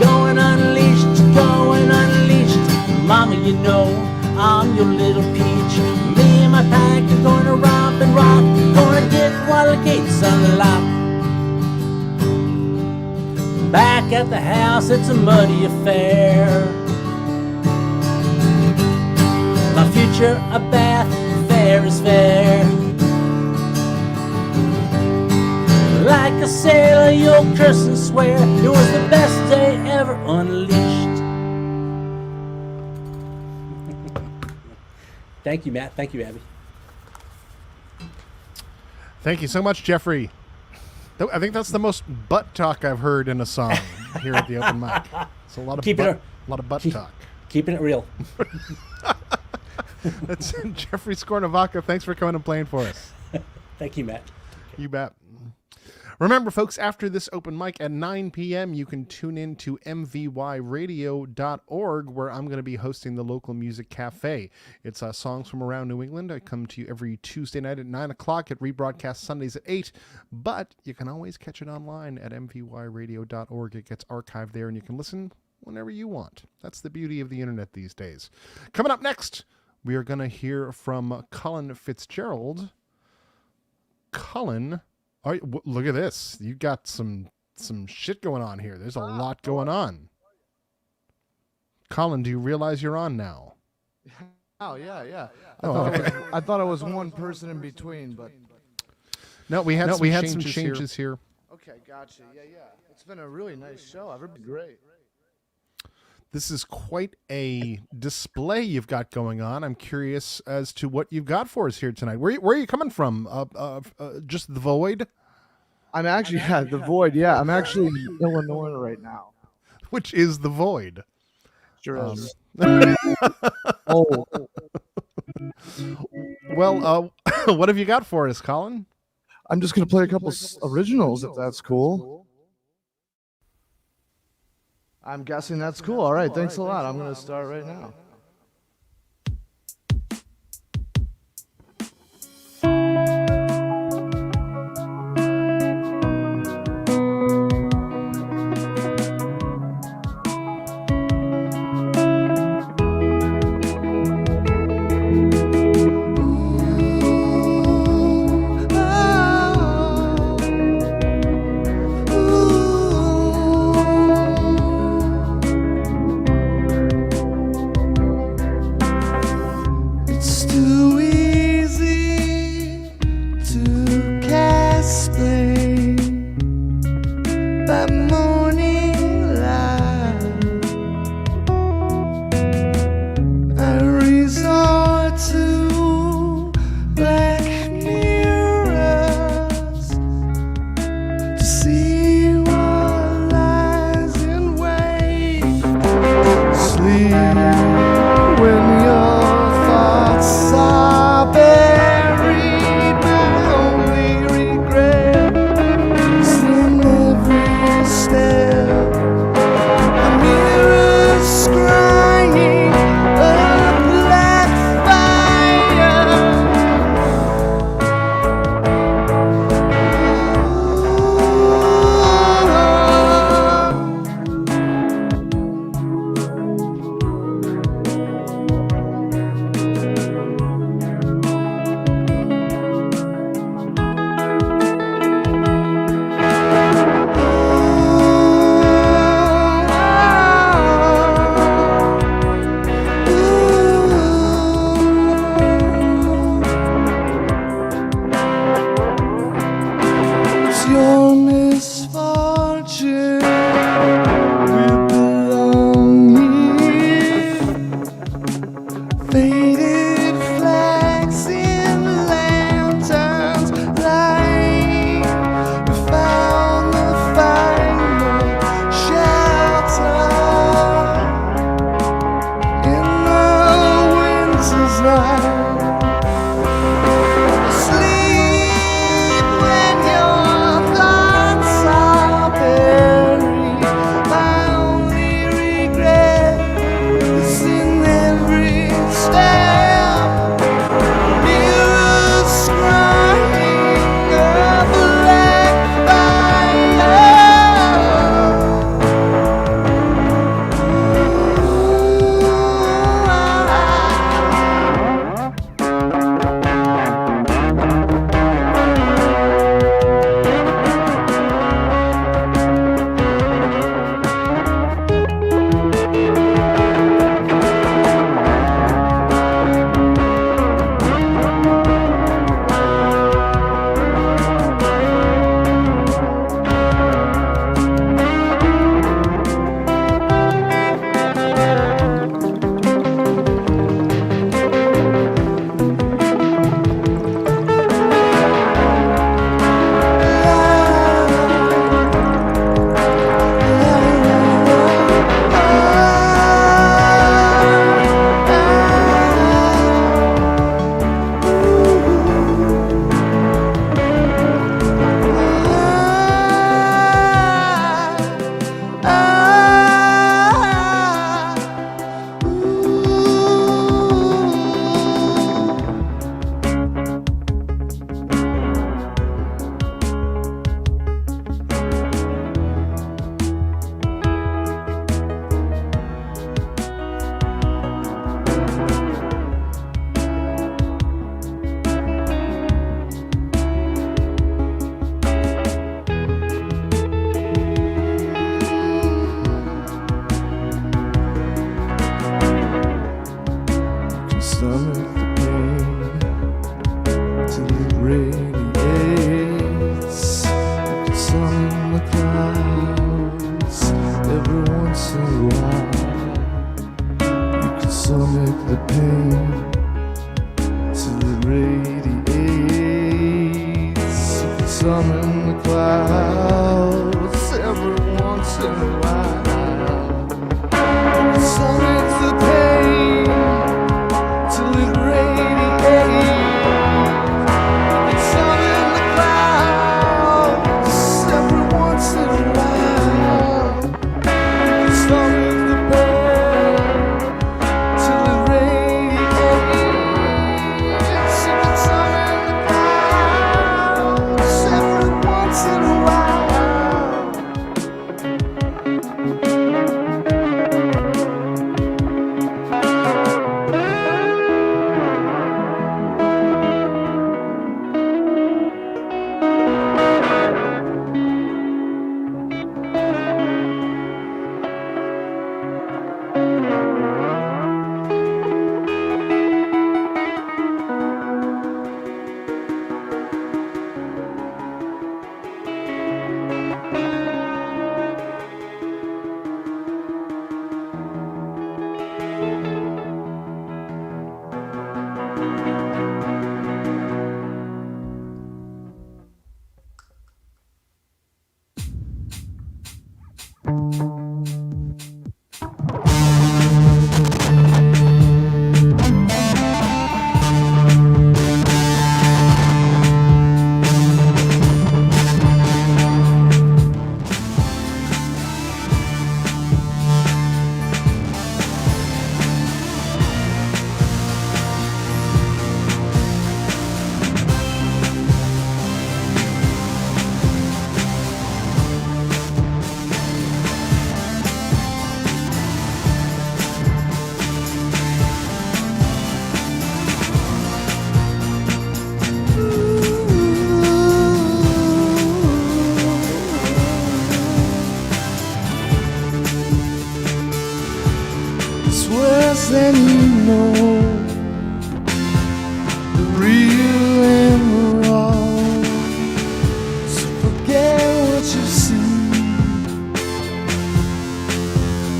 Going unleashed, going unleashed. Mama, you know I'm your little peach. Me and my pack are gonna romp and rock. Gonna get while the gates unlocked. Back at the house, it's a muddy affair. My future, a bath, fair is fair. Like a sailor, you'll curse and swear. It was the best day ever unleashed. Thank you, Matt. Thank you, Abby. Thank you so much, Jeffrey. I think that's the most butt talk I've heard in a song here at the open mic. It's a lot of butt talk. Keeping it real. That's Jeffrey Skornavaka. Thanks for coming and playing for us. Thank you, Matt. You bet. Remember, folks, after this open mic at 9 p.m., you can tune in to mvyradio.org, where I'm going to be hosting the local music cafe. It's songs from around New England. I come to you every Tuesday night at 9 o'clock. It rebroadcasts Sundays at 8, but you can always catch it online at mvyradio.org. It gets archived there, and you can listen whenever you want. That's the beauty of the internet these days. Coming up next, we are going to hear from Colin Fitzgerald. Colin... look at this. You got some shit going on here. There's a lot going on. Colin, do you realize you're on now? Oh, yeah. I thought I was one person in between, but... No, we had some changes here. Okay, gotcha. Yeah. It's been a really nice show. Everybody's great. This is quite a display you've got going on. I'm curious as to what you've got for us here tonight. Where are you coming from? Just the void? I'm actually, the void, yeah. I'm actually in Illinois right now. Which is the void. Sure is. Oh. Well, what have you got for us, Colin? I'm just going to play a couple originals, if that's cool. I'm guessing that's cool. All right, thanks a lot. I'm going to start right now. sun in the clouds every once in a while. The sun makes the pain till it radiates. The sun in the clouds every once in a while. The sun makes the pain till it radiates. The sun in the clouds every once in a while. It's worse than you know, the real and the wrong. So forget what you see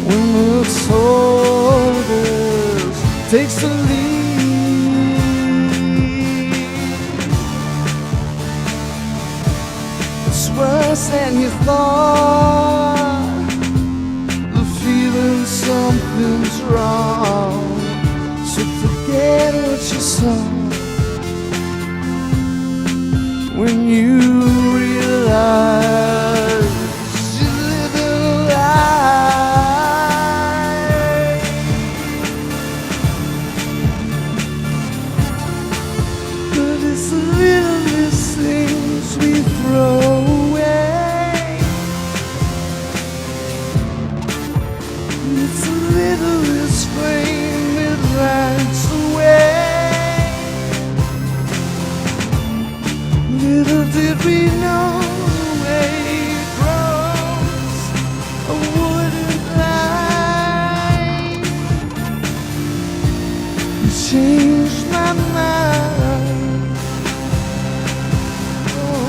when the tortoise takes the lead. It's worse than you thought, the feeling something's wrong. So forget what you saw when you realize you live a lie. But it's the littlest things we throw away. It's the littlest flame that lights the way. Little did we know the way it grows, a wooden line. You changed my mind. Oh.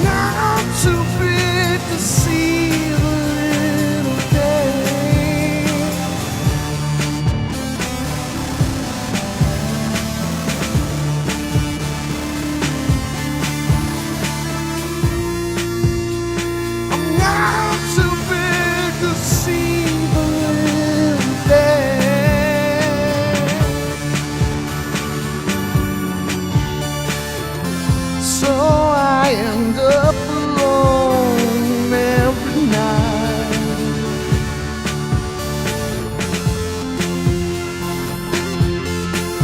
Now I'm too big to see the little day. I'm now too big to see the little day. So I end up alone every night.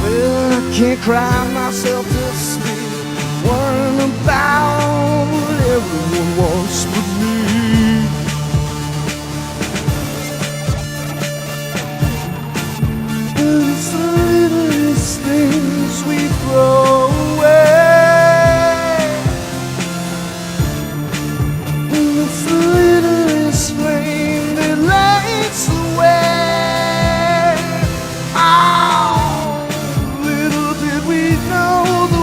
Well, I can't cry myself to sleep, worrying about what everyone wants but me. But it's the littlest things we throw away. It's the littlest flame that lights the way. Oh, little did we know the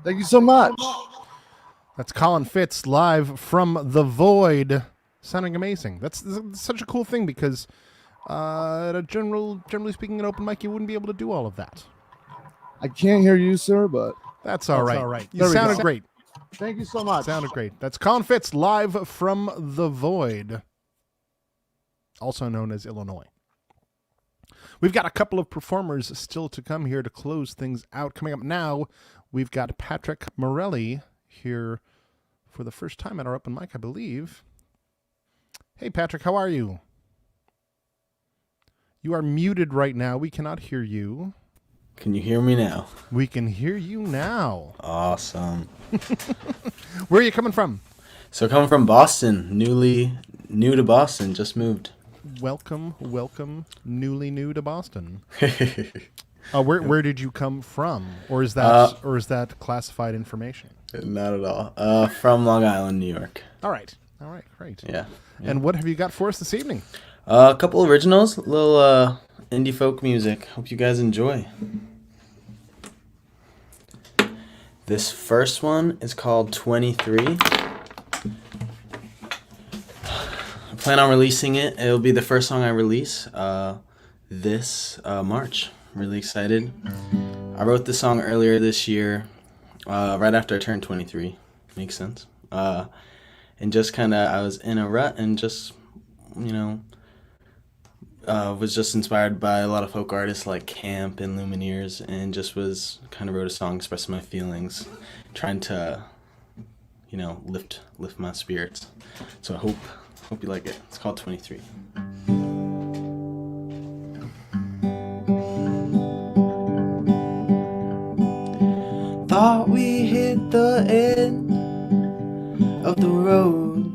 Thank you so much. That's Colin Fitz live from the void, sounding amazing. That's such a cool thing because, generally speaking, an open mic, you wouldn't be able to do all of that. I can't hear you, sir, but That's all right. You There we sounded go. great. thank you so much. Sounded great. That's Colin Fitz live from the void, also known as Illinois. We've got a couple of performers still to come here to close things out. Coming up now, we've got Patrick Morelli here for the first time at our open mic, I believe. Hey, Patrick, how are you? You are muted right now. We cannot hear you. Can you hear me now? We can hear you now. Awesome. Where are you coming from? So coming from Boston, new to Boston, just moved. Welcome, newly new to Boston. Where did you come from, or is that classified information? Not at all. From Long Island, New York. All right, great. Yeah. And what have you got for us this evening? A couple originals, a little indie folk music. Hope you guys enjoy. This first one is called 23. I plan on releasing it. It'll be the first song I release this March. Really excited. I wrote this song earlier this year, right after I turned 23. Makes sense. And just kind of, I was in a rut and just, was just inspired by a lot of folk artists like Camp and Lumineers, and just was kind of wrote a song expressing my feelings, trying to, lift my spirits. So I hope you like it. It's called 23. Thought we hit the end of the road.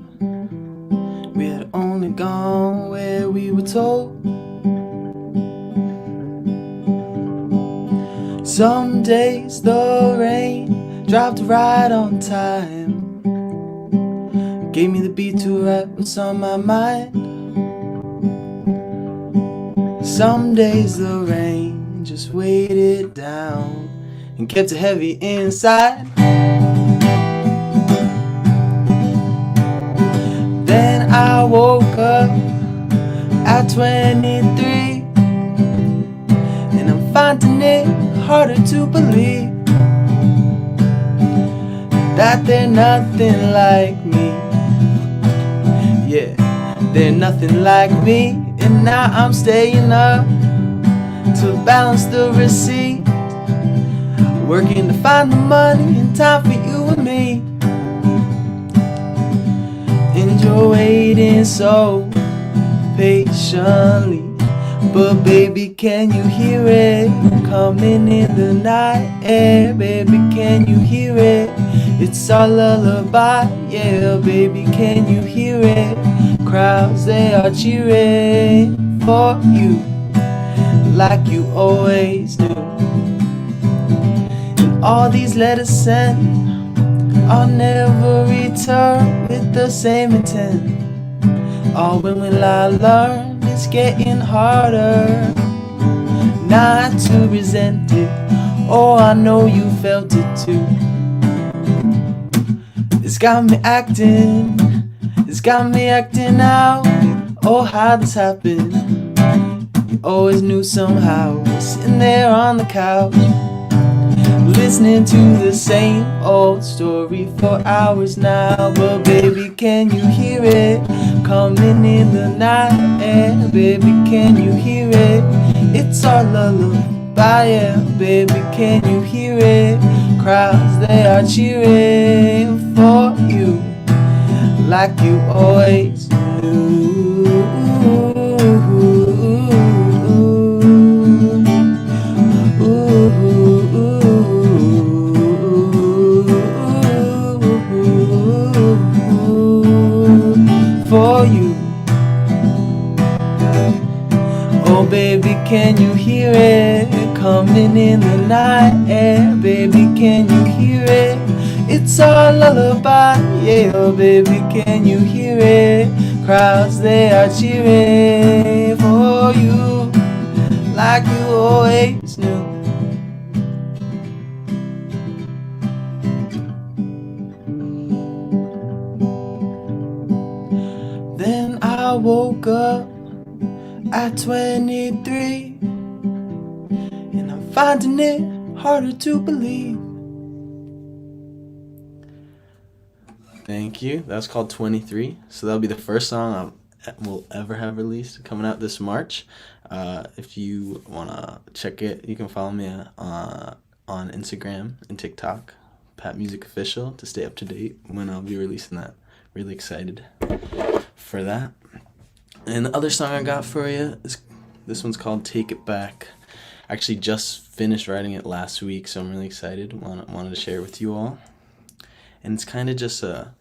We had only gone where we were told. Some days the rain dropped right on time, gave me the beat to write what's on my mind. Some days the rain just weighed it down and kept it heavy inside. Then I woke up at 23, and I'm finding it harder to believe that they're nothing like me. Yeah, they're nothing like me, and now I'm staying up to balance the receipt, working to find the money in time for you and me. And you're waiting so patiently, but baby, can you hear it coming in the night air? Baby, can you hear it? It's our lullaby, yeah. Baby, can you hear it? Crowds, they are cheering for you like you always do. And all these letters sent, I'll never return with the same intent. Oh, when will I learn? It's getting harder not to resent it. Oh, I know you felt it too. It's got me acting out. Oh, how this happened. You always knew somehow. Sitting there on the couch, listening to the same old story for hours now. But baby, can you hear it coming in the night air? Baby, can you hear it? It's our lullaby, yeah. Baby, can you hear it? Crowds, they are cheering for you like you always knew. For you. Oh baby, can you hear it coming in the night air? Baby, can you hear it? It's our lullaby, yeah. Oh baby, can you hear it? Crowds, they are cheering for you like you always knew. woke up at 23, and I'm finding it harder to believe. Thank you. That's called 23. So that'll be the first song we'll ever have released, coming out this March. If you want to check it, you can follow me on Instagram and TikTok, Pat Music Official, to stay up to date when I'll be releasing that. Really excited for that. And the other song I got for you is, this one's called Take It Back. I actually just finished writing it last week, so I'm really excited. Wanted to share it with you all. And it's kind of just a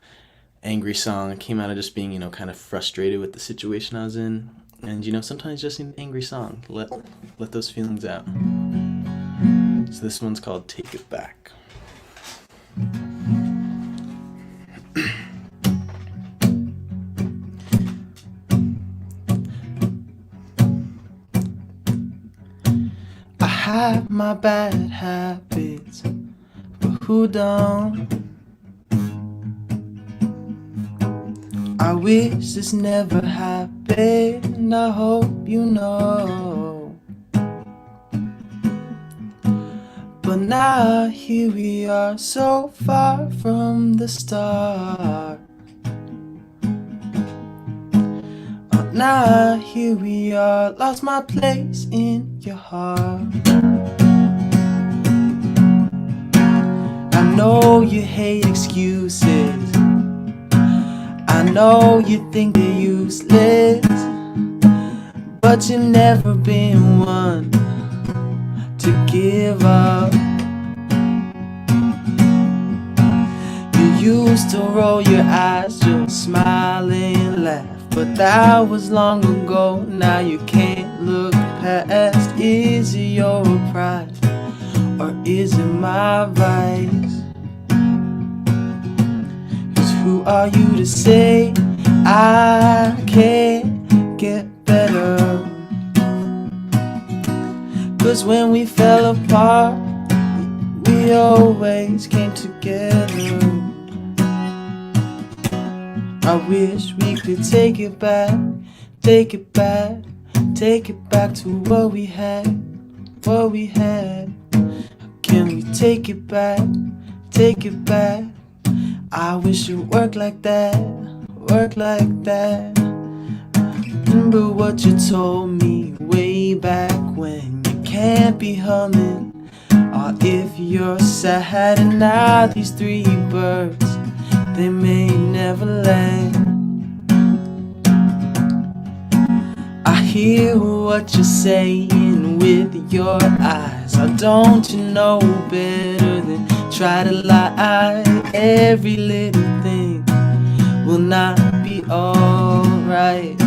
angry song. It came out of just being, kind of frustrated with the situation I was in. And, sometimes just an angry song. Let those feelings out. So this one's called Take It Back. I have my bad habits, but who don't? I wish this never happened, I hope you know. But now here we are, so far from the start. Now here we are, lost my place in your heart. I know you hate excuses, I know you think they're useless, but you've never been one to give up. You used to roll your eyes, just smile and laugh, but that was long ago, now you can't look past. Is it your pride, or is it my vice? 'Cause who are you to say I can't get better? 'Cause when we fell apart, we always came together. I wish we could take it back, take it back, take it back to what we had, what we had. Can we take it back, take it back? I wish it worked like that, worked like that. Remember what you told me way back when, you can't be humming, or if you're sad. And now these three birds, they may never land. I hear what you're saying with your eyes. Oh, don't you know better than try to lie? Every little thing will not be alright.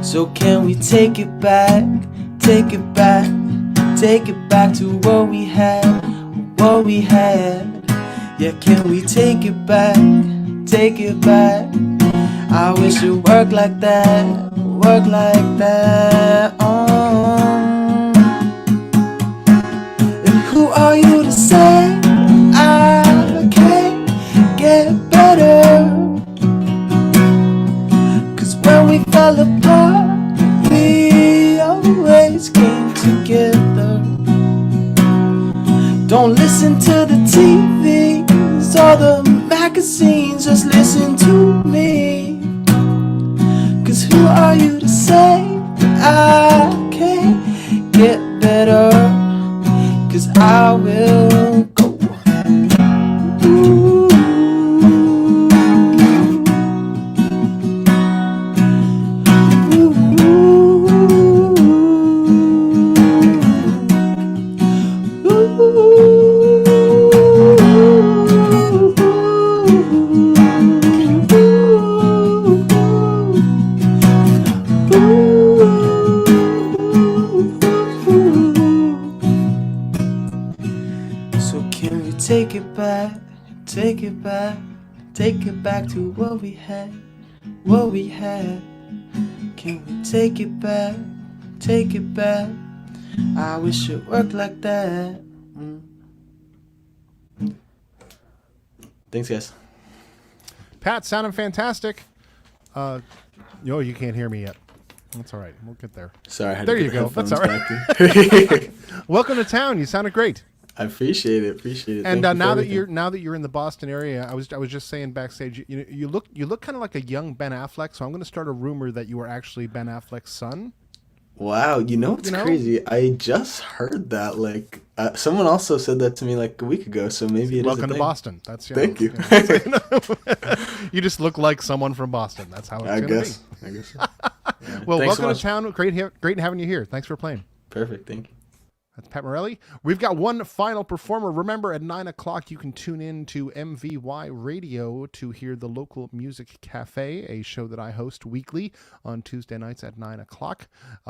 So can we take it back, take it back, take it back to what we had, what we had. Yeah, can we take it back, take it back? I wish it worked like that, worked like that. And who are you to say I can't get better? 'Cause when we fell apart, we always came together. Don't listen to the TVs or the magazines, just listen to me. 'Cause who are you to say I can't get better? 'Cause I will go. Ooh. Take it back, take it back, take it back to what we had, what we had. Can we take it back, take it back? I wish it worked like that. Thanks, guys. Pat, sounding fantastic. No, you can't hear me yet. That's all right. We'll get there. Sorry, I had There to you get the go. That's headphones all right. back in. Welcome to town. You sounded great. I appreciate it. And Thank you for now that everything. you're in the Boston area, I was just saying backstage, you look kind of like a young Ben Affleck. So I'm going to start a rumor that you are actually Ben Affleck's son. Wow, it's crazy. I just heard that. Like, someone also said that to me like a week ago. So maybe it is. Welcome a to thing. Boston. That's Thank you. You just look like someone from Boston. That's how it's I going to guess. be. I guess. Yeah. Well, Thanks so welcome much. to town. Great having you here. Thanks for playing. Perfect. Thank you. That's Pat Morelli. We've got one final performer. Remember, at 9 o'clock, you can tune in to MVY Radio to hear the Local Music Cafe, a show that I host weekly on Tuesday nights at 9 o'clock.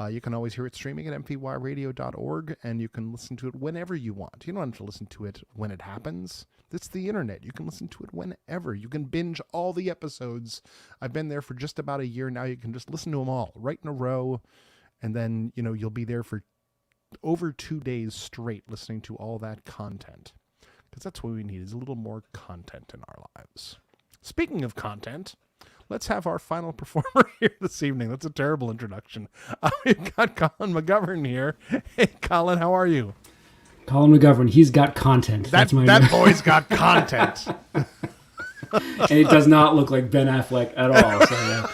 You can always hear it streaming at mvyradio.org, and you can listen to it whenever you want. You don't have to listen to it when it happens. It's the internet. You can listen to it whenever. You can binge all the episodes. I've been there for just about a year now. You can just listen to them all right in a row, and then, you'll be there for over 2 days straight listening to all that content, because that's what we need, is a little more content in our lives. Speaking of content, let's have our final performer here this evening. That's a terrible introduction. We've got Colin McGovern here. Hey, Colin, how are you? Colin McGovern, he's got content. That boy's got content. And it does not look like Ben Affleck at all. So,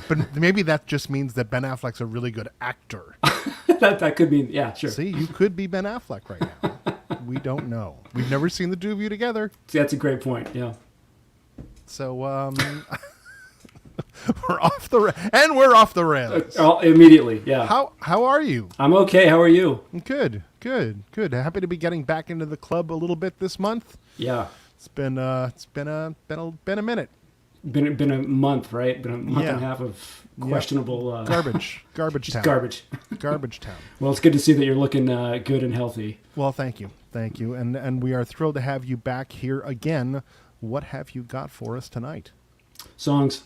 But maybe that just means that Ben Affleck's a really good actor. that could mean, yeah, sure. See, you could be Ben Affleck right now. We don't know. We've never seen the two of you together. That's a great point, yeah. So, we're off the rails. Immediately, yeah. How are you? I'm okay. How are you? Good. Happy to be getting back into the club a little bit this month. Yeah. It's been a minute. Been a month, right? Been a month Yeah. and a half of questionable garbage just town. Garbage town. Well, it's good to see that you're looking good and healthy. Well, thank you, and we are thrilled to have you back here again. What have you got for us tonight? Songs,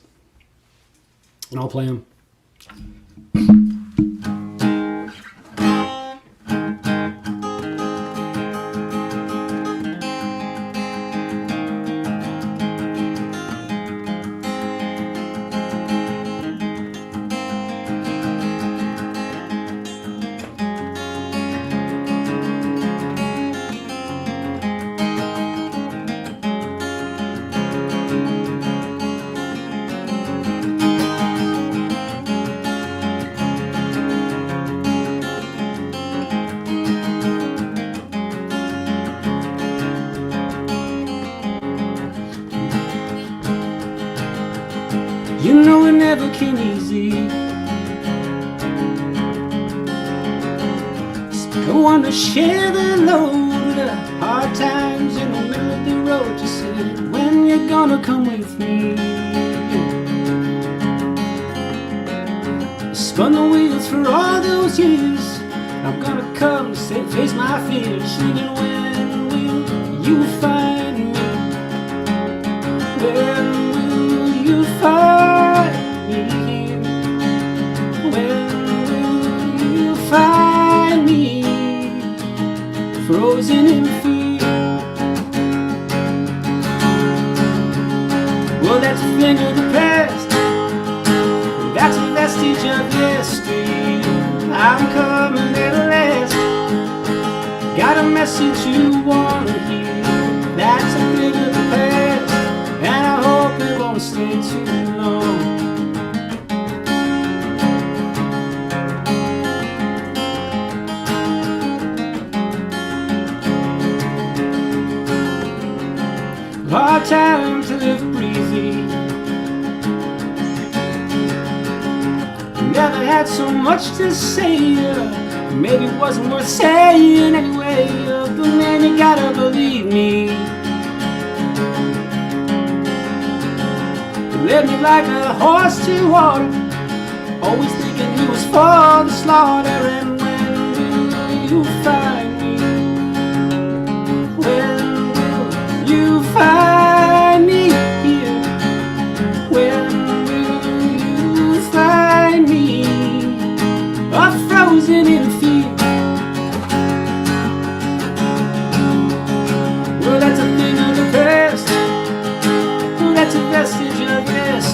and I'll play them. You know it never came easy. Still want to share the load. Hard times in the middle of the road. Just said, when you're gonna come with me? Spun the wheels for all those years. I'm gonna come face my fears. Singing, when will you find me? When will you find me? When will you find me? Frozen in fear. Well, that's a thing of the past. That's a vestige of yesterday. I'm coming at last. Got a message you want to hear. That's a thing of the past, and I hope it won't stay too long. Hard times to live breezy. Never had so much to say. Maybe it wasn't worth saying anyway. But man, you gotta believe me. You led me like a horse to water, always thinking he was for the slaughter. And when will you find me? When will you find me here? When will you find me? Frozen in fear. Well, that's a thing of the past. Well, that's a vestige of yesterday.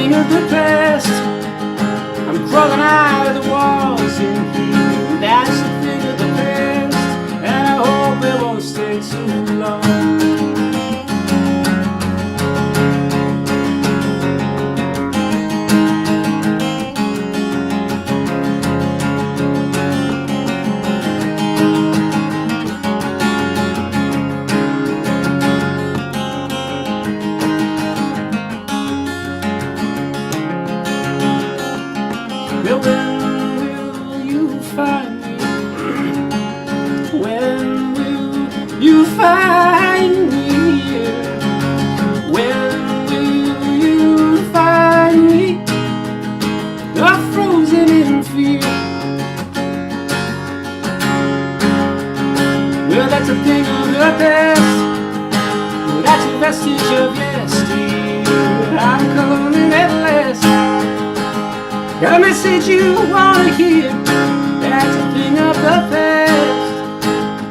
thing of the past. I'm crawling out of the walls in here. That's the thing of the past, and I hope it won't stay too long. Well, when will you find me? When will you find me here? When will you find me? I'm frozen in fear. Well, that's a thing of the past. Well, that's a vestige of yesteryear. I'm coming at last. Got a message you wanna hear. That's a thing of the past.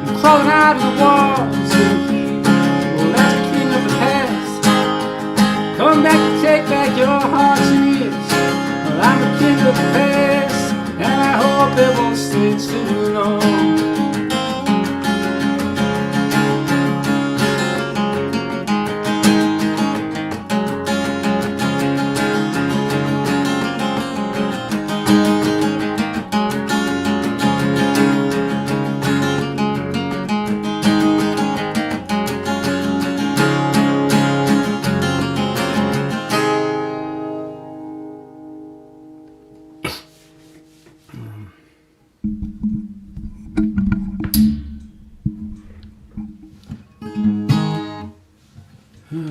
I'm crawling out of the walls in here. Well, that's a thing of the past. Come back to take back your hearts and ears. Well, I'm a king of the past, and I hope it won't stay too long.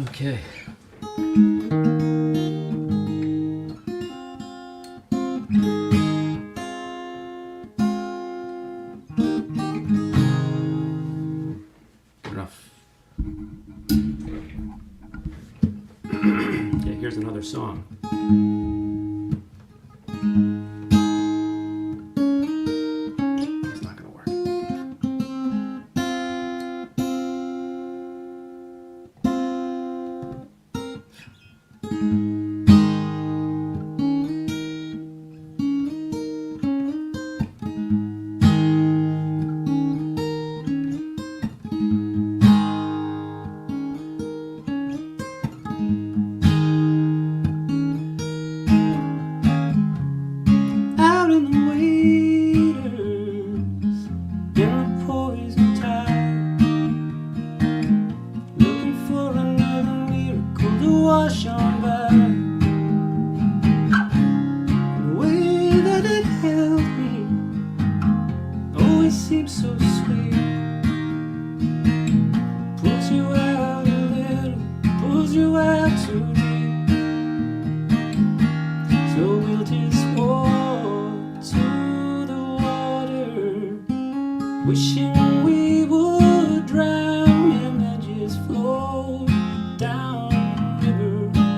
Okay. Enough. Okay, here's another song. It's not gonna work. Out in the waters, in the poison tide, looking for another miracle to wash on by. The way that it held me always seems so sweet. Pulls you out a little, pulls you out too deep. So we'll just walk to the water, wishing we would drown and then just float down the river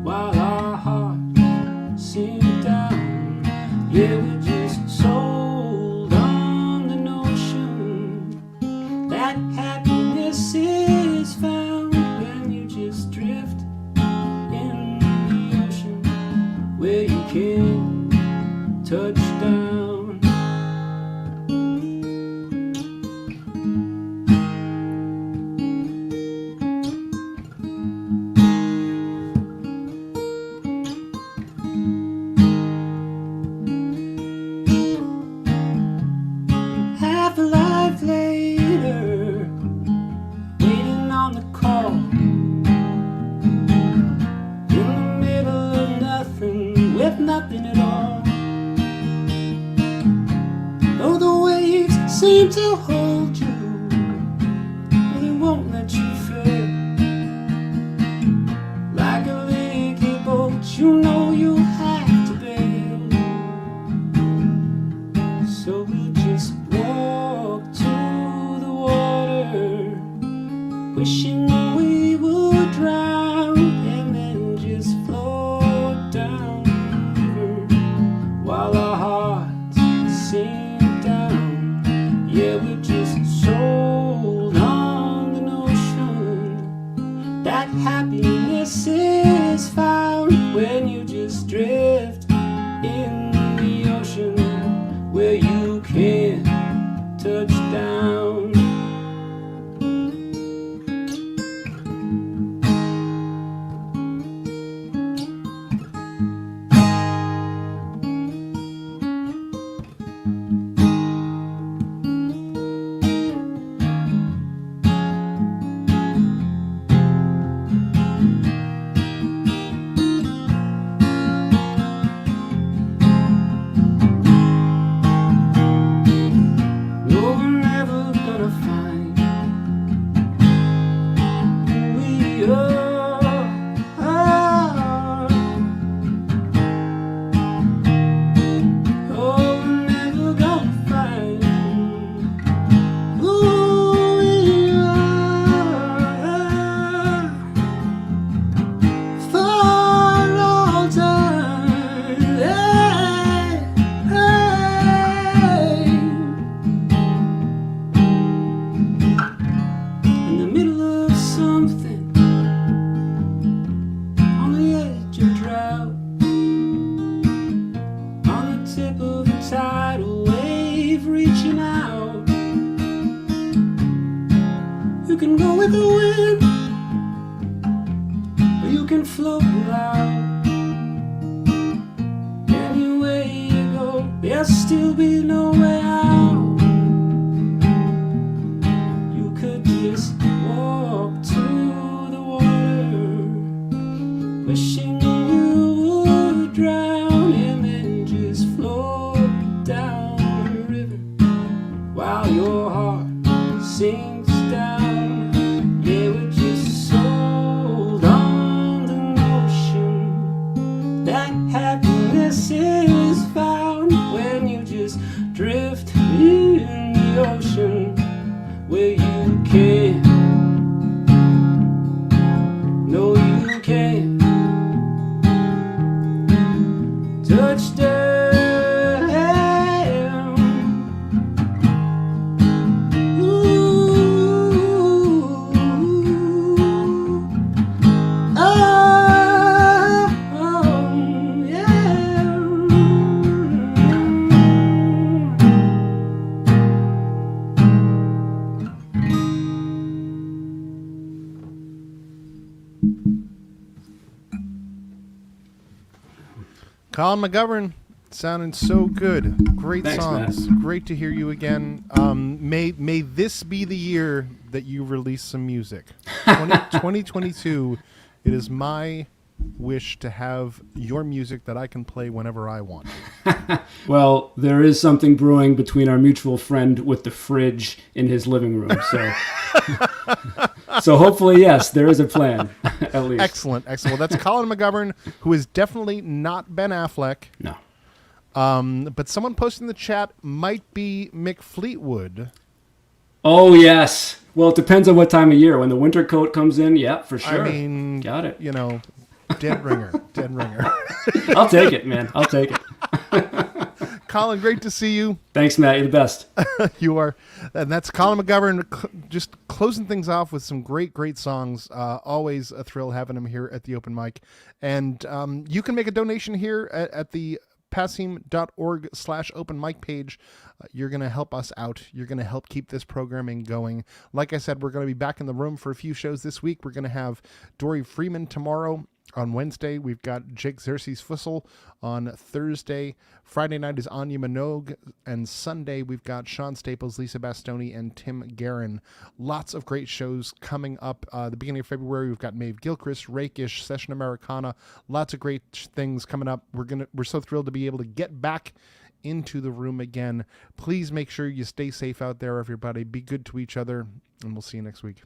while our hearts sink down. Yeah, we're just sold on the notion that happiness is found when you just drift in the ocean where you can't touch down. Half a life later, waiting on the call, in the middle of nothing, with nothing at all. Though the waves seem to hold you, they won't let you fail. Like a leaky boat, you know you have to bail. So we'll just walk to the water, wishing we would drown and then just float down the river while our hearts sink down. Yeah, we're just sold on the notion that happiness is found when you just you can't touch down. Colin McGovern, sounding so good. Great Thanks, songs. Matt. Great to hear you again. May this be the year that you release some music. 2022, it is my wish to have your music that I can play whenever I want. Well, there is something brewing between our mutual friend with the fridge in his living room. So, so hopefully, yes, there is a plan, at least. Excellent. Well, that's Colin McGovern, who is definitely not Ben Affleck. No. But someone posting in the chat might be Mick Fleetwood. Oh, yes. Well, it depends on what time of year. When the winter coat comes in, yeah, for sure. I mean, got it. You know, dead ringer. I'll take it, man. I'll take it. Colin, great to see you. Thanks, Matt. You're the best. You are. And that's Colin McGovern just closing things off with some great songs. Always a thrill having him here at the open mic. And you can make a donation here at the passim.org/open mic page. You're going to help us out. You're going to help keep this programming going. Like I said, we're going to be back in the room for a few shows this week. We're going to have Dory Freeman tomorrow. On Wednesday, we've got Jake Xerxes Fussell. On Thursday, Friday night is Anya Minogue. And Sunday, we've got Sean Staples, Lisa Bastoni, and Tim Guerin. Lots of great shows coming up. The beginning of February, we've got Maeve Gilchrist, Rakish, Session Americana. Lots of great things coming up. We're so thrilled to be able to get back into the room again. Please make sure you stay safe out there, everybody. Be good to each other, and we'll see you next week.